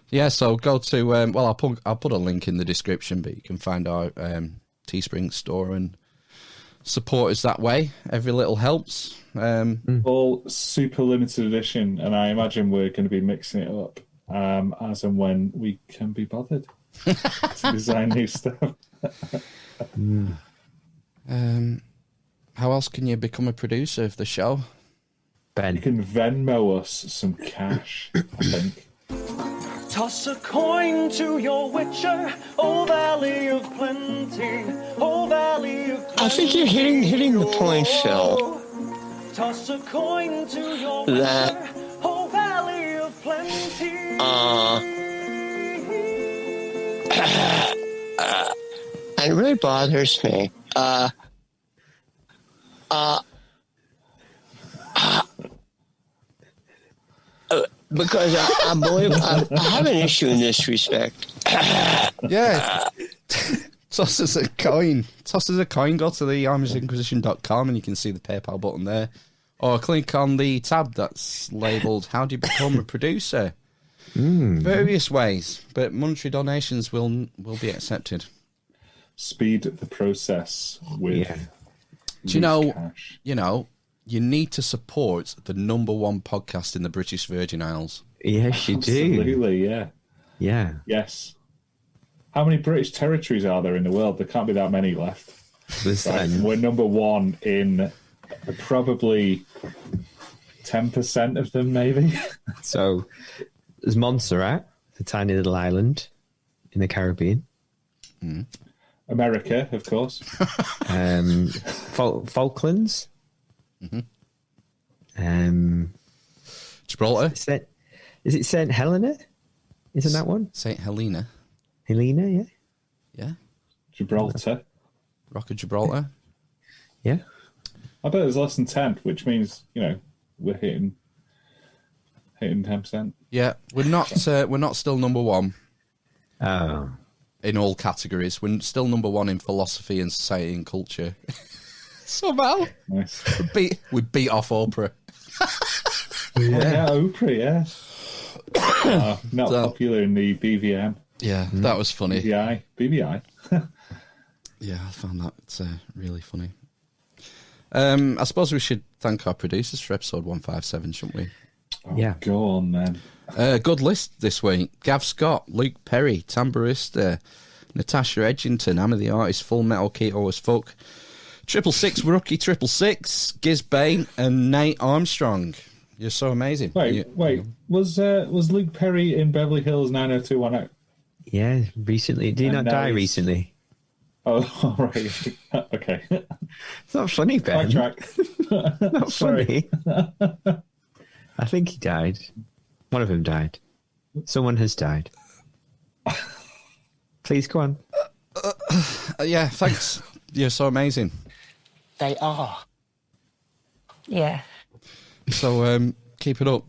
Yeah, so go to I'll put a link in the description, but you can find our Teespring store and support us that way. Every little helps. All super limited edition, and I imagine we're going to be mixing it up as and when we can be bothered to design new stuff. How else can you become a producer of the show? Ben. You can Venmo us some cash, I think. Toss a coin to your witcher, oh valley of plenty, oh valley of plenty. I think you're hitting the point, Phil. Toss a coin to your That witcher, oh valley of plenty. it really bothers me. Because I believe I have an issue in this respect. Yeah. Toss us a coin. Go to the AmishInquisition.com and you can see the PayPal button there. Or click on the tab that's labelled How Do You Become a Producer? Various ways, but monetary donations will be accepted. Speed the process with Do you know, cash. You need to support the #1 podcast in the British Virgin Isles. Yes, you do. Absolutely, yeah. Yeah. Yes. How many British territories are there in the world? There can't be that many left. Right. We're #1 in probably 10% of them, maybe. So there's Montserrat, a tiny little island in the Caribbean. America, of course. Falklands. Gibraltar. Is it St. Helena? Isn't that one? St. Helena. Helena, yeah. Yeah. Gibraltar. Rock of Gibraltar. Yeah. I bet there's less than 10, which means, we're hitting 10%. Yeah, we're not still #1 Oh. in all categories. We're still #1 in philosophy and society and culture. Somehow. Nice. We beat off Oprah. Yeah, Oprah, yeah. Not popular in the BVM. Yeah, that was funny. BVI. Yeah, I found that really funny. I suppose we should thank our producers for episode 157, shouldn't we? Yeah. Go on, then. Good list this week. Gav Scott, Luke Perry, Tambarista, Natasha Edgington, Hammer the Artist, Full Metal Keto as Fuck, 666 Rookie 666, Giz Bain, and Nate Armstrong. You're so amazing. Wait. Was Luke Perry in Beverly Hills 90210? Yeah, recently. Did he not die recently? Oh, all right. Okay. It's not funny, Ben. Backtrack. Not funny. I think he died. One of them died. Someone has died. Please go on. Yeah, thanks. You're so amazing. They are. Yeah. So keep it up.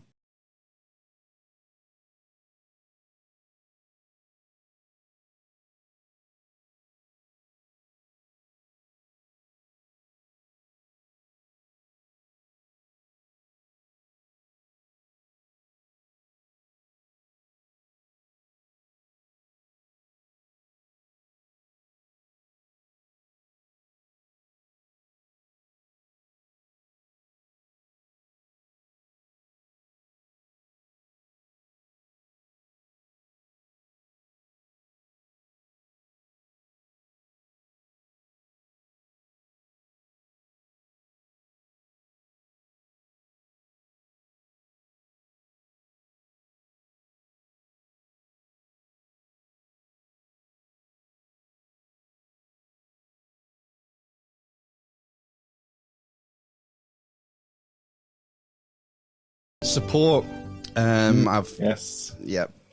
support.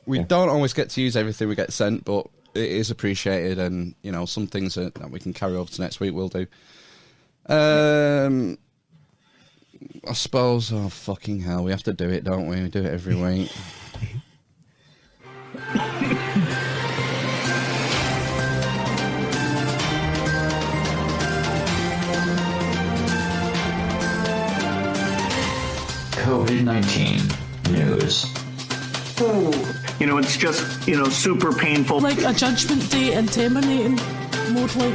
We don't always get to use everything we get sent, but it is appreciated, and some things that we can carry over to next week we'll do. I suppose, oh fucking hell, we have to do it, don't we? We do it every week. COVID-19 news. It's just, super painful. Like a judgment day and terminating mode, like.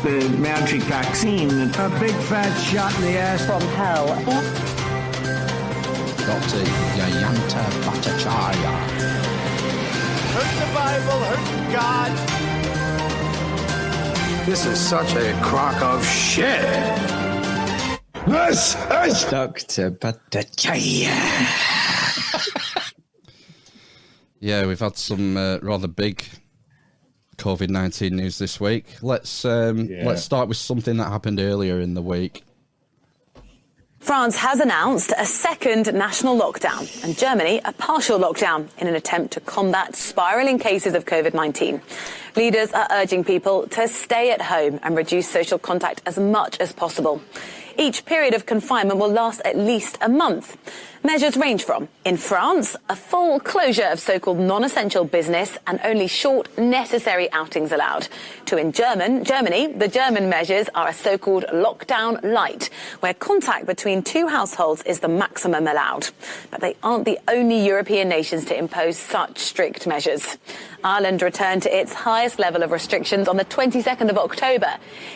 The magic vaccine. A big fat shot in the ass from hell. Dr. Yayanta Bhattacharya. Hurt the Bible, hurt God. This is such a crock of shit. This is Dr. Bhattacharya. Yeah, we've had some rather big COVID-19 news this week. Let's start with something that happened earlier in the week. France has announced a second national lockdown and Germany a partial lockdown in an attempt to combat spiralling cases of COVID-19. Leaders are urging people to stay at home and reduce social contact as much as possible. Each period of confinement will last at least a month. Measures range from, in France, a full closure of so-called non-essential business and only short necessary outings allowed, to in Germany, the German measures are a so-called lockdown light, where contact between two households is the maximum allowed. But they aren't the only European nations to impose such strict measures. Ireland returned to its highest level of restrictions on the 22nd of October.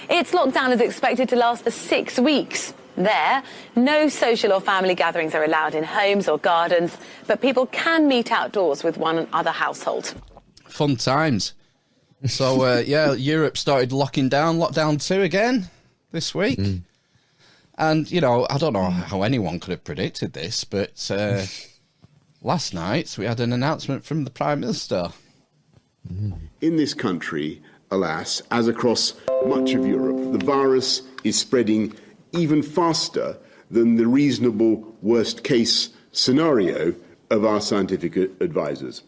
Its lockdown is expected to last for 6 weeks. There, no social or family gatherings are allowed in homes or gardens, but people can meet outdoors with one other household. Fun times. So, Europe started lockdown 2 again this week. And, I don't know how anyone could have predicted this, but last night we had an announcement from the Prime Minister. In this country, alas, as across much of Europe, the virus is spreading even faster than the reasonable worst-case scenario of our scientific advisors,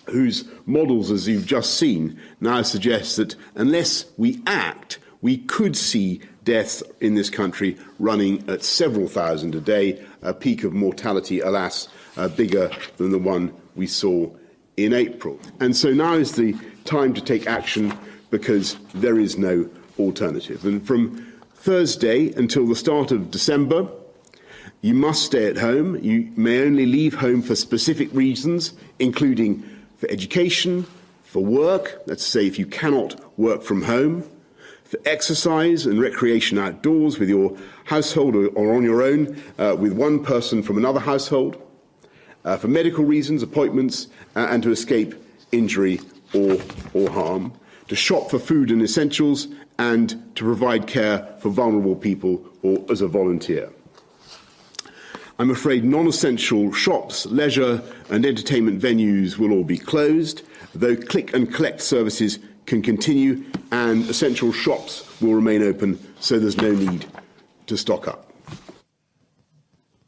whose models, as you've just seen, now suggest that unless we act, we could see deaths in this country running at several thousand a day, a peak of mortality, alas, bigger than the one we saw in April. And so now is the time to take action because there is no alternative. And from Thursday until the start of December, you must stay at home. You may only leave home for specific reasons, including for education, for work, let's say if you cannot work from home, for exercise and recreation outdoors with your household or on your own with one person from another household, for medical reasons, appointments, and to escape injury or harm, to shop for food and essentials, and to provide care for vulnerable people or as a volunteer. I'm afraid non-essential shops, leisure and entertainment venues will all be closed, though click and collect services can continue and essential shops will remain open, so there's no need to stock up.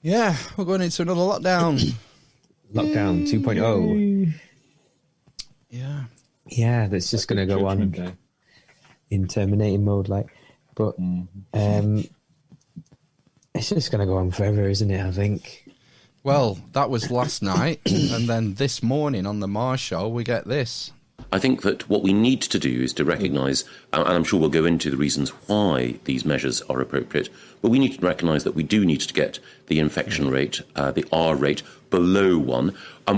Yeah, we're going into another lockdown. Lockdown 2.0. Yeah. Yeah, that's just going to go on in terminating mode, but it's just going to go on forever, isn't it, I think? Well, that was last night, and then this morning on the Mars show, we get this. I think that what we need to do is to recognise, and I'm sure we'll go into the reasons why these measures are appropriate, but we need to recognise that we do need to get the infection rate, the R rate, below 1.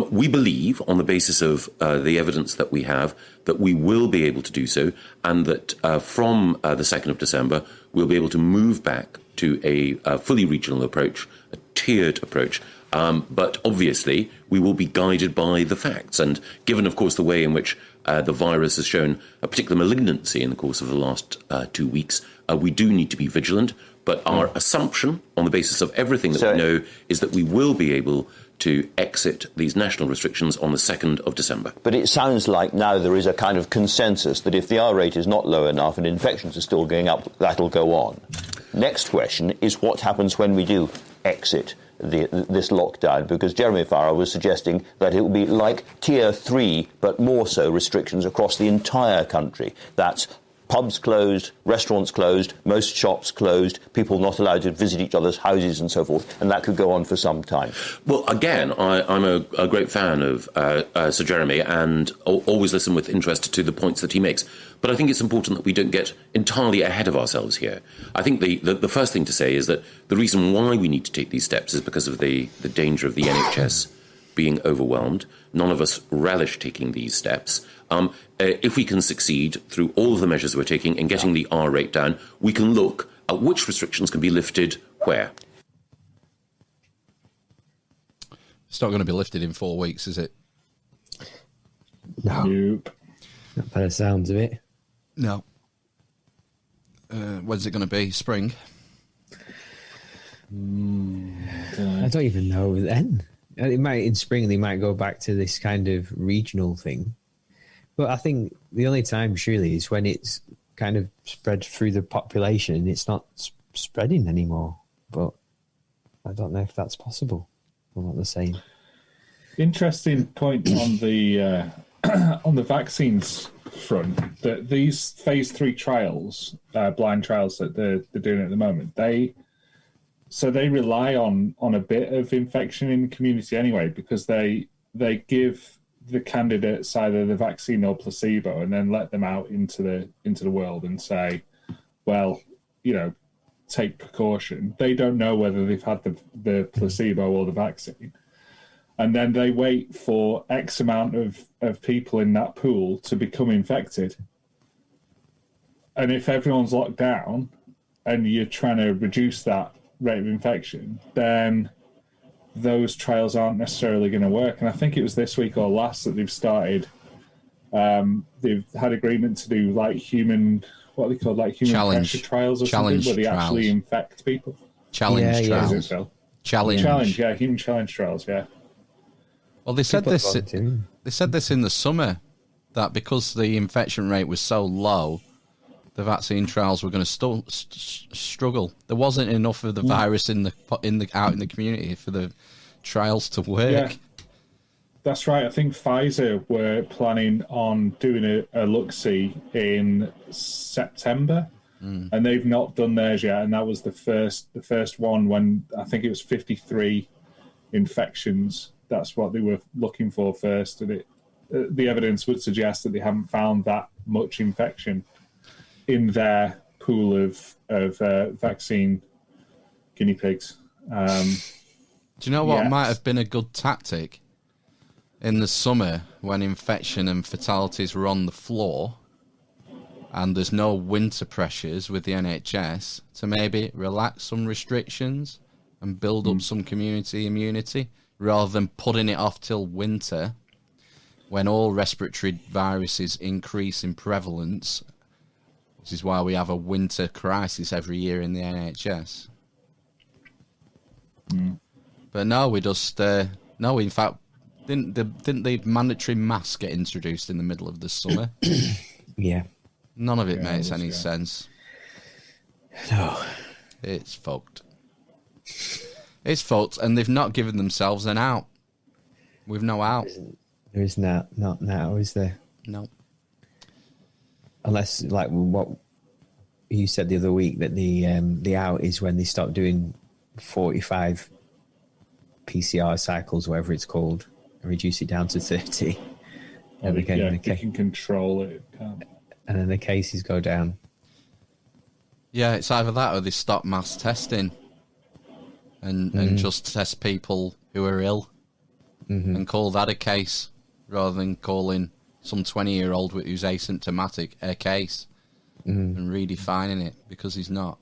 We believe, on the basis of the evidence that we have, that we will be able to do so, and that from the 2nd of December, we'll be able to move back to a fully regional approach, a tiered approach. But obviously, we will be guided by the facts. And given, of course, the way in which the virus has shown a particular malignancy in the course of the last 2 weeks, we do need to be vigilant. But our assumption, on the basis of everything that we know, is that we will be able to exit these national restrictions on the 2nd of December. But it sounds like now there is a kind of consensus that if the R rate is not low enough and infections are still going up, that'll go on. next question is what happens when we do exit this lockdown, because Jeremy Farrar was suggesting that it will be like Tier 3, but more so restrictions across the entire country. That's pubs closed, restaurants closed, most shops closed, people not allowed to visit each other's houses and so forth, and that could go on for some time. Well, again, I'm a great fan of Sir Jeremy and always listen with interest to the points that he makes. But I think it's important that we don't get entirely ahead of ourselves here. I think the first thing to say is that the reason why we need to take these steps is because of the danger of the NHS being overwhelmed. None of us relish taking these steps. If we can succeed through all of the measures we're taking in getting the R rate down, we can look at which restrictions can be lifted where. It's not going to be lifted in 4 weeks, is it? No. Nope. Not by the sounds of it. No. When's it going to be? Spring? I don't even know then. It might in spring they might go back to this kind of regional thing. But I think the only time surely is when it's kind of spread through the population and it's not spreading anymore. But I don't know if that's possible from what they're saying. Interesting point on the on the vaccines front, that these phase 3 trials, blind trials that they're doing at the moment, they rely on a bit of infection in the community anyway, because they give the candidates either the vaccine or placebo and then let them out into the world and say, well, take precaution. They don't know whether they've had the placebo or the vaccine. And then they wait for X amount of people in that pool to become infected. And if everyone's locked down and you're trying to reduce that rate of infection, then those trials aren't necessarily going to work. And I think it was this week or last that they've started, they've had agreement to do like human pressure trials or something, where they actually infect people. Challenge trials. Human challenge trials, yeah. Well, they said this in the summer, that because the infection rate was so low, the vaccine trials were going to struggle. There wasn't enough of the virus out in the community for the trials to work. Yeah, that's right. I think Pfizer were planning on doing a look-see in September, and they've not done theirs yet. And that was the first one when I think it was 53 infections. That's what they were looking for first, and the evidence would suggest that they haven't found that much infection in their pool of vaccine guinea pigs. Do you know what might have been a good tactic in the summer when infection and fatalities were on the floor and there's no winter pressures with the NHS, to maybe relax some restrictions and build up some community immunity rather than putting it off till winter when all respiratory viruses increase in prevalence. This is why we have a winter crisis every year in the NHS. But no, we just no. In fact, didn't the mandatory mask get introduced in the middle of the summer? Yeah. None of it makes any sense. No, it's fucked. It's fucked, and they've not given themselves an out. We've no out. There is not now, is there? No. Unless, like what you said the other week, that the out is when they stop doing 45 PCR cycles, whatever it's called, and reduce it down to 30. They can control it. And then the cases go down. Yeah, it's either that or they stop mass testing and just test people who are ill and call that a case rather than calling some 20-year-old who's asymptomatic a case and redefining it because he's not.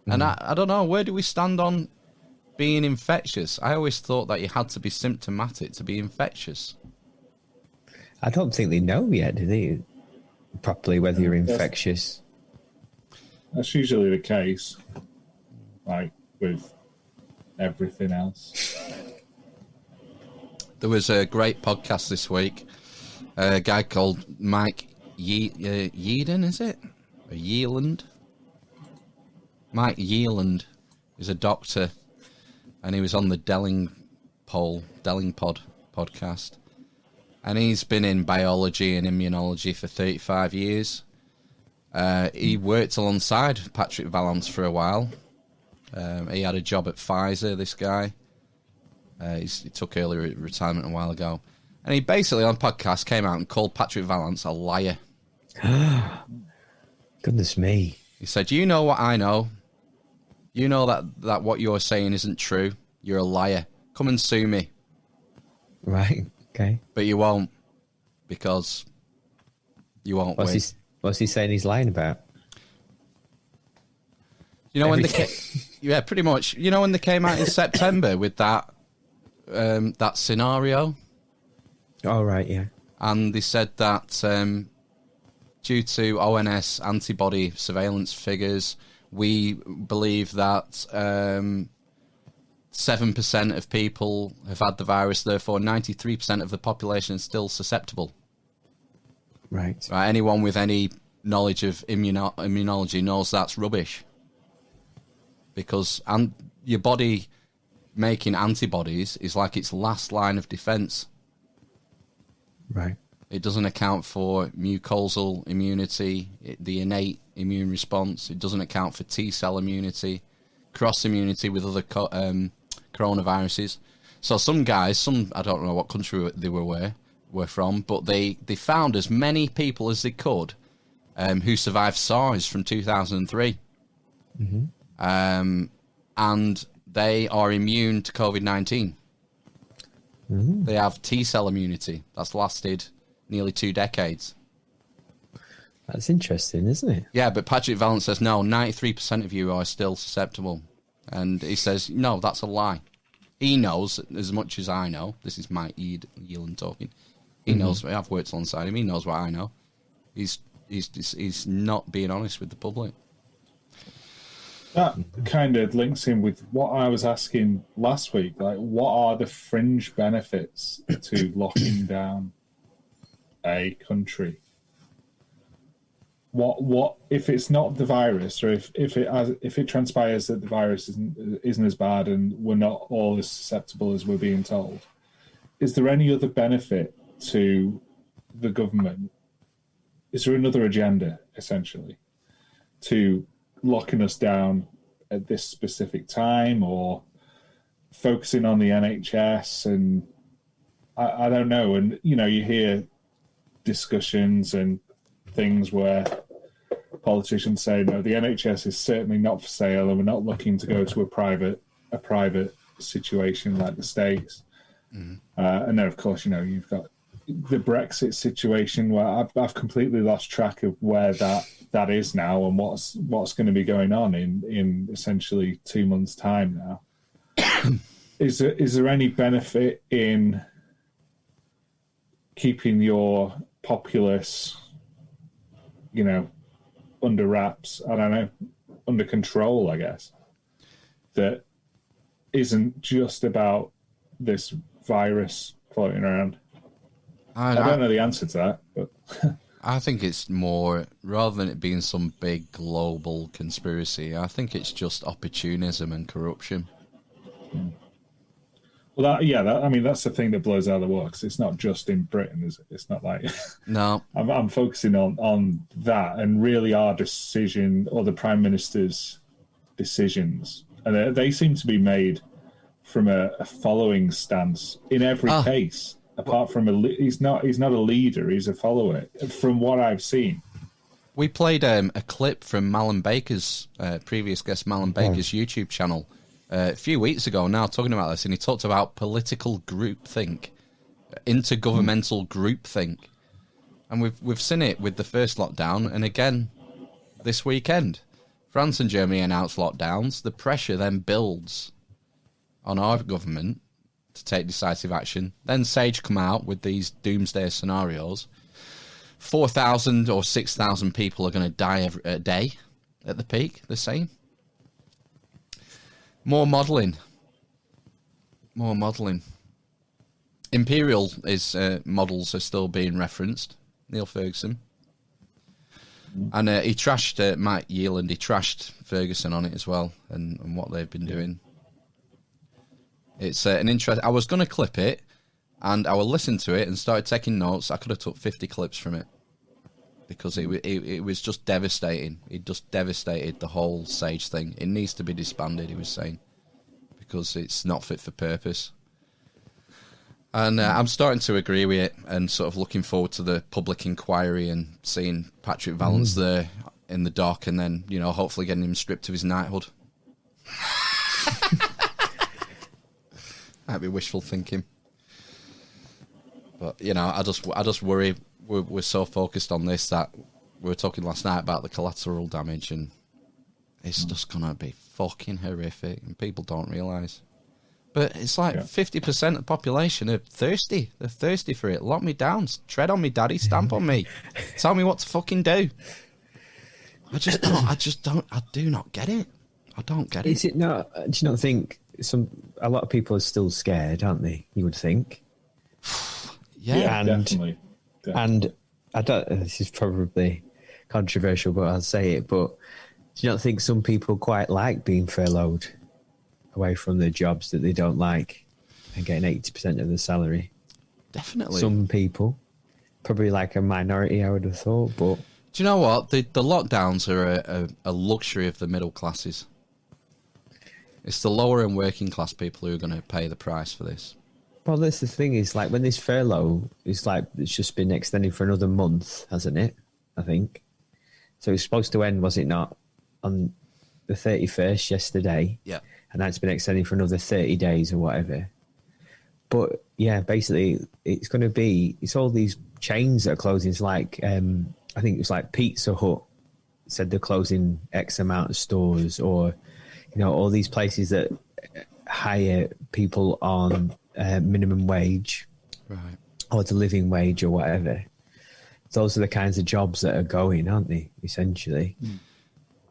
And I don't know, where do we stand on being infectious? I always thought that you had to be symptomatic to be infectious. I don't think they know yet, do they? Properly whether you're infectious. That's usually the case, like with everything else. There was a great podcast this week. A guy called Mike Yeadon, is it? Or Yeeland? Mike Yealand is a doctor, and he was on the Delling Pod podcast. And he's been in biology and immunology for 35 years. He worked alongside Patrick Vallance for a while. He had a job at Pfizer, this guy. He took early retirement a while ago. And he basically, on podcast, came out and called Patrick Vallance a liar. Goodness me. He said, you know what I know. You know that what you're saying isn't true. You're a liar. Come and sue me. Right, okay. But you won't, because you won't win. What's he saying he's lying about? You know, yeah, pretty much. You know when they came out in September with that scenario? Oh, right, yeah. And they said that due to ONS antibody surveillance figures, we believe that 7% of people have had the virus, therefore 93% of the population is still susceptible. Right. Anyone with any knowledge of immunology knows that's rubbish. Because your body making antibodies is like its last line of defense. Right. It doesn't account for mucosal immunity, the innate immune response. It doesn't account for T-cell immunity, cross-immunity with other coronaviruses. So some guys, I don't know what country they were from, but they found as many people as they could who survived SARS from 2003. Mm-hmm. And they are immune to COVID-19. Mm-hmm. They have T-cell immunity. That's lasted nearly 2 decades. That's interesting, isn't it? Yeah, but Patrick Vallance says, no, 93% of you are still susceptible. And he says, no, that's a lie. He knows as much as I know. This is Mike Yealand talking. He knows. I've worked alongside him. He knows what I know. He's not being honest with the public. That kind of links in with what I was asking last week. Like, what are the fringe benefits to locking down a country? What if it's not the virus, or if it transpires that the virus isn't as bad and we're not all as susceptible as we're being told? Is there any other benefit to the government? Is there another agenda, essentially, to locking us down at this specific time, or focusing on the NHS? And I don't know. And, you know, you hear discussions and things where politicians say, no, the NHS is certainly not for sale, and we're not looking to go to a private situation like the States. And then, of course, you know, you've got the Brexit situation where I've completely lost track of where that is now, and what's going to be going on in essentially 2 months' time now. Is there any benefit in keeping your populace, you know, under wraps? I don't know, under control, I guess, that isn't just about this virus floating around? I don't know the answer to that, but I think it's more, rather than it being some big global conspiracy, I think it's just opportunism and corruption. Well, I mean, that's the thing that blows out of the water, because it's not just in Britain, is it? It's not like... No. I'm focusing on that, and really our decision, or the Prime Minister's decisions, and they seem to be made from a following stance in every case. Apart from he's not a leader, he's a follower, from what I've seen. We played a clip from Malin Baker's, previous guest Malin Baker's YouTube channel a few weeks ago now, talking about this, and he talked about political groupthink, intergovernmental groupthink. And we've seen it with the first lockdown, and again this weekend. France and Germany announced lockdowns. The pressure then builds on our government to take decisive action. Then Sage come out with these doomsday scenarios. 4,000 or 6,000 people are going to die a day at the peak, they're saying. More modelling. Imperial models are still being referenced. Neil Ferguson. And he trashed Mike Yealand. He trashed Ferguson on it as well, and what they've been doing. It's an interest. I was going to clip it, and I will listen to it and started taking notes. I could have took 50 clips from it because it was just devastating. It just devastated the whole Sage thing. It needs to be disbanded, he was saying, because it's not fit for purpose. And I'm starting to agree with it, and sort of looking forward to the public inquiry and seeing Patrick Vallance there in the dock, and then, you know, hopefully getting him stripped of his knighthood. Might be wishful thinking, but you know, I just worry we're so focused on this that we were talking last night about the collateral damage, and it's just gonna be fucking horrific, and people don't realise. But it's like 50% of the population are thirsty. They're thirsty for it. Lock me down, tread on me, daddy, stamp on me, tell me what to fucking do. I do not get it. I don't get it. Is it not? Do you not think a lot of people are still scared, aren't they? You would think. Yeah, definitely. And I don't. This is probably controversial, but I'll say it. But do you not think some people quite like being furloughed away from their jobs that they don't like and getting 80% of the salary? Definitely. Some people, probably like a minority, I would have thought. But do you know what? The lockdowns are a luxury of the middle classes. It's the lower and working class people who are going to pay the price for this. Well, that's the thing, is like when this furlough is like, it's just been extended for another month, hasn't it? I think. So it's supposed to end, was it not, on the 31st yesterday? Yeah. And that's been extended for another 30 days or whatever. But yeah, basically it's going to be, it's all these chains that are closing. It's like, I think it was like Pizza Hut said they're closing X amount of stores, or, you know, all these places that hire people on minimum wage, right, or the living wage or whatever. Those are the kinds of jobs that are going, aren't they, essentially?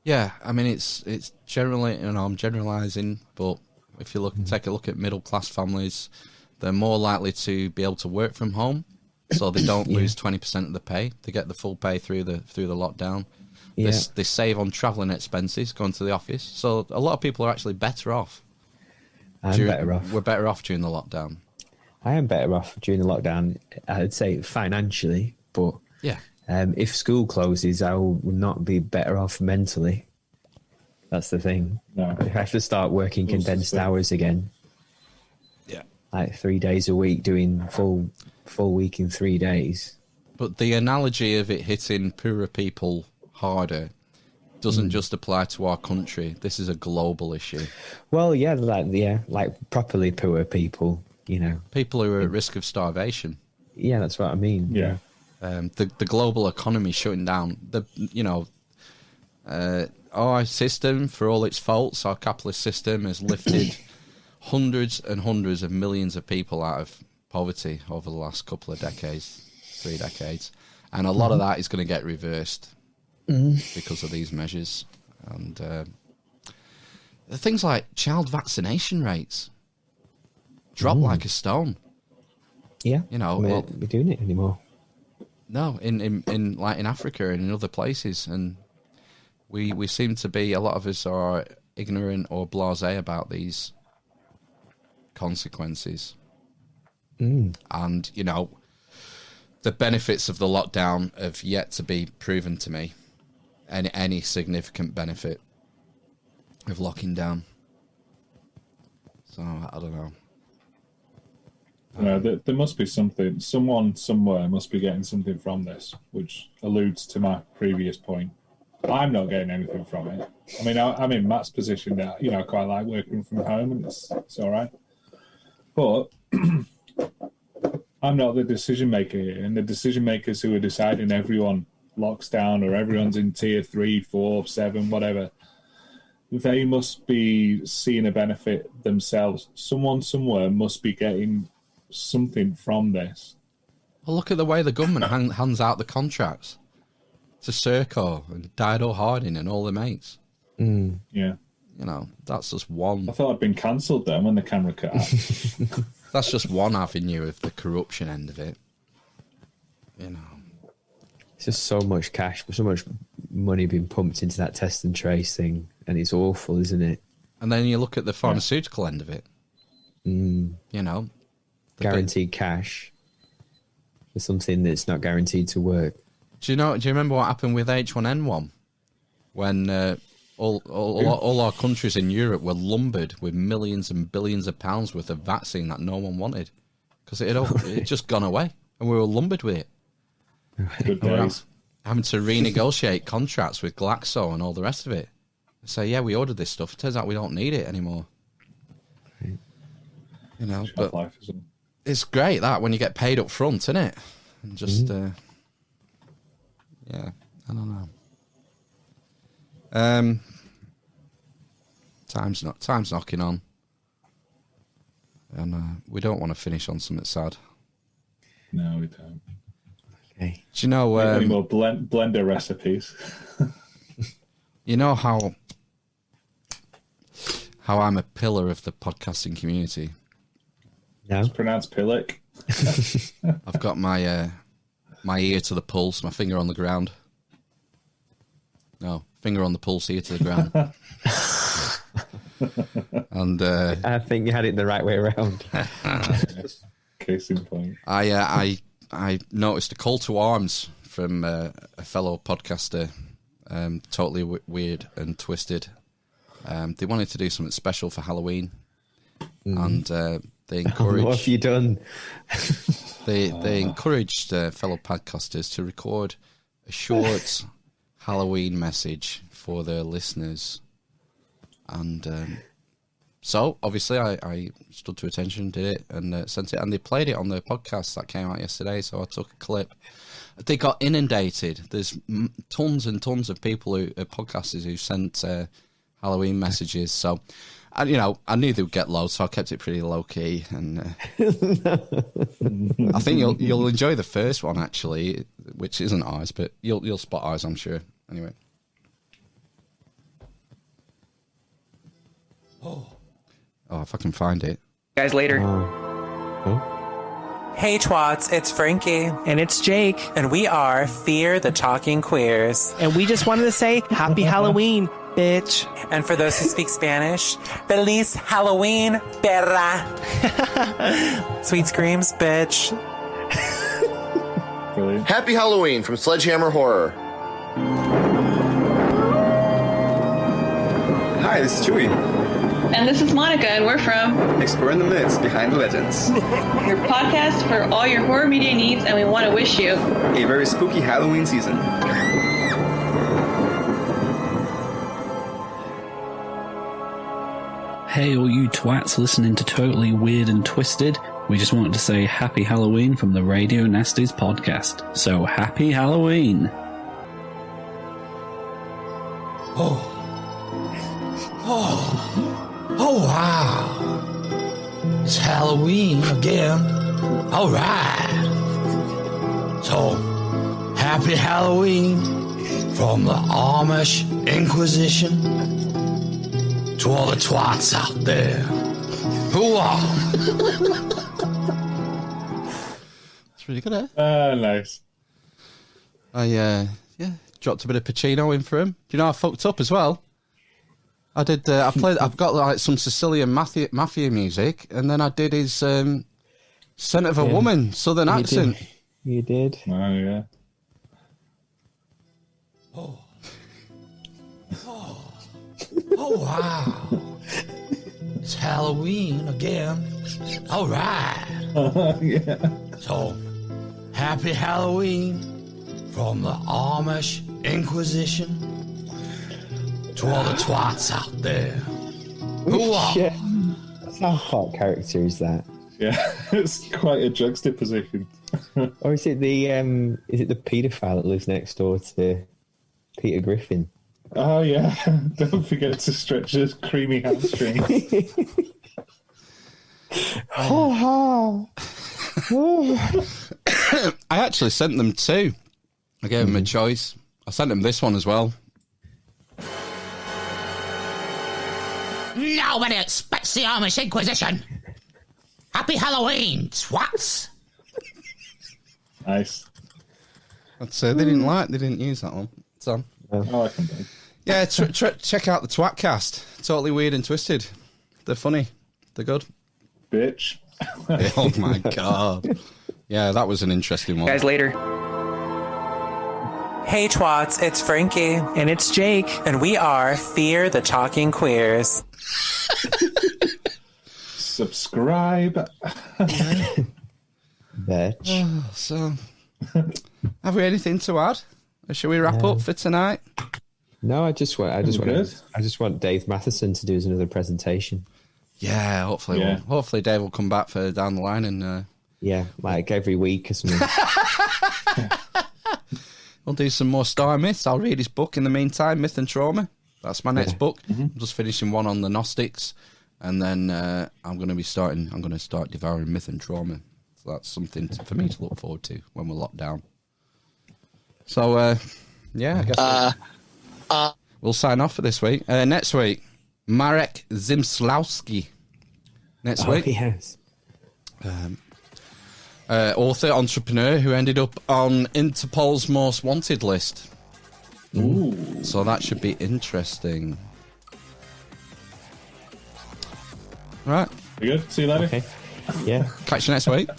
Yeah, I mean, it's generally, you know, I'm generalising, but if you take a look at middle class families, they're more likely to be able to work from home, so they don't lose 20% of the pay. They get the full pay through the lockdown. Yeah. They save on travelling expenses, going to the office. So a lot of people are actually better off. Better off. We're better off during the lockdown. I am better off during the lockdown, I'd say financially, but yeah. If school closes, I will not be better off mentally. That's the thing. No. I have to start working condensed hours again. Yeah. Like 3 days a week, doing full week in 3 days. But the analogy of it hitting poorer people harder doesn't just apply to our country. This is a global issue. Well, yeah, like properly poor people, you know. People who are at risk of starvation. Yeah, that's what I mean. Yeah. The global economy shutting down. Our system, for all its faults, our capitalist system has lifted hundreds and hundreds of millions of people out of poverty over the last couple of decades, 3 decades. And a lot of that is going to get reversed because of these measures. And things like child vaccination rates drop like a stone. Yeah, you know, we're not doing it anymore. No, in Africa and in other places, and we seem to be, a lot of us are ignorant or blasé about these consequences. And you know, the benefits of the lockdown have yet to be proven to me. Any significant benefit of locking down. So I don't know. There must be something. Someone somewhere must be getting something from this, which alludes to my previous point. I'm not getting anything from it. I mean, I'm in Matt's position that, you know, I quite like working from home, and it's all right. But I'm not the decision maker here, and the decision makers who are deciding everyone locks down or everyone's in tier 3, 4, 7, whatever, they must be seeing a benefit themselves. Someone somewhere must be getting something from this. Well, look at the way the government hands out the contracts to Serco and Dido Harding and all their mates. Yeah. You know, that's just one. I thought I'd been cancelled then when the camera cut out. That's just one avenue of the corruption end of it. You know. It's just so much cash, so much money being pumped into that test and trace thing, and it's awful, isn't it? And then you look at the pharmaceutical end of it. You know, guaranteed cash for something that's not guaranteed to work. Do you remember what happened with H1N1 when all our countries in Europe were lumbered with millions and billions of pounds worth of vaccine that no one wanted because it had just gone away, and we were lumbered with it. Good days. Having to renegotiate contracts with Glaxo and all the rest of it. Say, yeah, we ordered this stuff. It turns out we don't need it anymore. You know, but it's great that when you get paid up front, isn't it? And just, yeah, I don't know. Time's knocking on, and we don't want to finish on something sad. No, we don't. Okay. Do you know any more blender recipes? You know how I'm a pillar of the podcasting community. No, it's pronounced pillock. I've got my ear to the pulse, my finger on the ground. No, finger on the pulse, ear to the ground. And I think you had it the right way around. Case in point. I noticed a call to arms from a fellow podcaster, totally weird and twisted. They wanted to do something special for Halloween, and they encouraged. What have you done? They encouraged fellow podcasters to record a short Halloween message for their listeners, and so obviously I stood to attention, did it, and sent it, and they played it on the podcast that came out yesterday. So I took a clip. They got inundated. There's tons and tons of people podcasters who sent Halloween messages. So, and I knew they would get loads, so I kept it pretty low key. And I think you'll enjoy the first one actually, which isn't ours, but you'll spot ours, I'm sure. Anyway. Oh, if I can find it. Guys, later. Hey twats, it's Frankie. And it's Jake. And we are Fear the Talking Queers. And we just wanted to say Happy Halloween, bitch. And for those who speak Spanish, Feliz Halloween, perra. Sweet screams, bitch. Brilliant. Happy Halloween from Sledgehammer Horror. Hi, this is Chewy. And this is Monica, and we're from Exploring the Myths Behind the Legends, your podcast for all your horror media needs, and we want to wish you a very spooky Halloween season. Hey, all you twats listening to Totally Weird and Twisted. We just wanted to say Happy Halloween from the Radio Nasties podcast. So, Happy Halloween. Oh, wow. It's Halloween again. All right. So, happy Halloween from the Amish Inquisition to all the twats out there. Hoo-ah. It's really good, eh? Nice. I dropped a bit of Pacino in for him. Do you know I fucked up as well? I did. I've got like some Sicilian mafia music, and then I did his "Scent of a Woman" Southern accent. You did. Oh yeah. Oh wow! It's Halloween again. All right. Yeah. So, happy Halloween from the Amish Inquisition to all the twats out there. Shit. How hot character is that? Yeah, it's quite a juxtaposition. Or is it the paedophile that lives next door to Peter Griffin? Oh yeah! Don't forget to stretch his creamy hamstring. I actually sent them two. I gave them a choice. I sent them this one as well. Nobody expects the Amish Inquisition. Happy Halloween, twats. Nice. I'd say they didn't use that one. So, I can do. Yeah, check out the Twatcast. Totally Weird and Twisted. They're funny. They're good. Bitch. Oh my god. Yeah, that was an interesting one. Guys, later. Hey twats, it's Frankie. And it's Jake. And we are Fear the Talking Queers. Subscribe. Bitch. So, have we anything to add? Or shall we wrap up for tonight? No, I just want Dave Mathisen to do us another presentation. Yeah, hopefully. Yeah. Hopefully Dave will come back further down the line and yeah, like every week or something. We'll do some more Star Myths. I'll read his book in the meantime, Myth and Trauma. That's my next book. I'm just finishing one on the Gnostics, and then I'm going to start devouring Myth and Trauma. So that's something for me to look forward to when we're locked down. So yeah, I guess we'll sign off for this week. Next week, Marek Zimslowski. Next week, yes. Author, entrepreneur who ended up on Interpol's most wanted list. Ooh. So that should be interesting. Right. You good? See you later. Okay. Yeah. Catch you next week.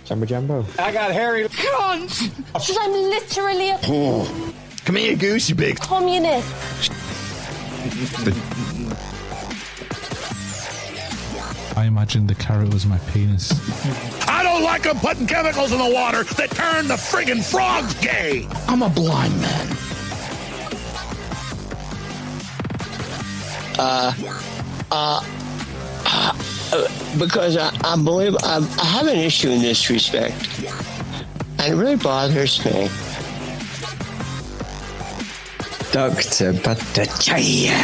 Jambo Jambo. I got Harry. Cunt! Because I'm literally a Come here, Goose, you big communist. I imagined the carrot was my penis. I don't like them putting chemicals in the water that turn the friggin' frogs gay. I'm a blind man. Because I believe I have an issue in this respect, and it really bothers me. Dr. Bhattacharya.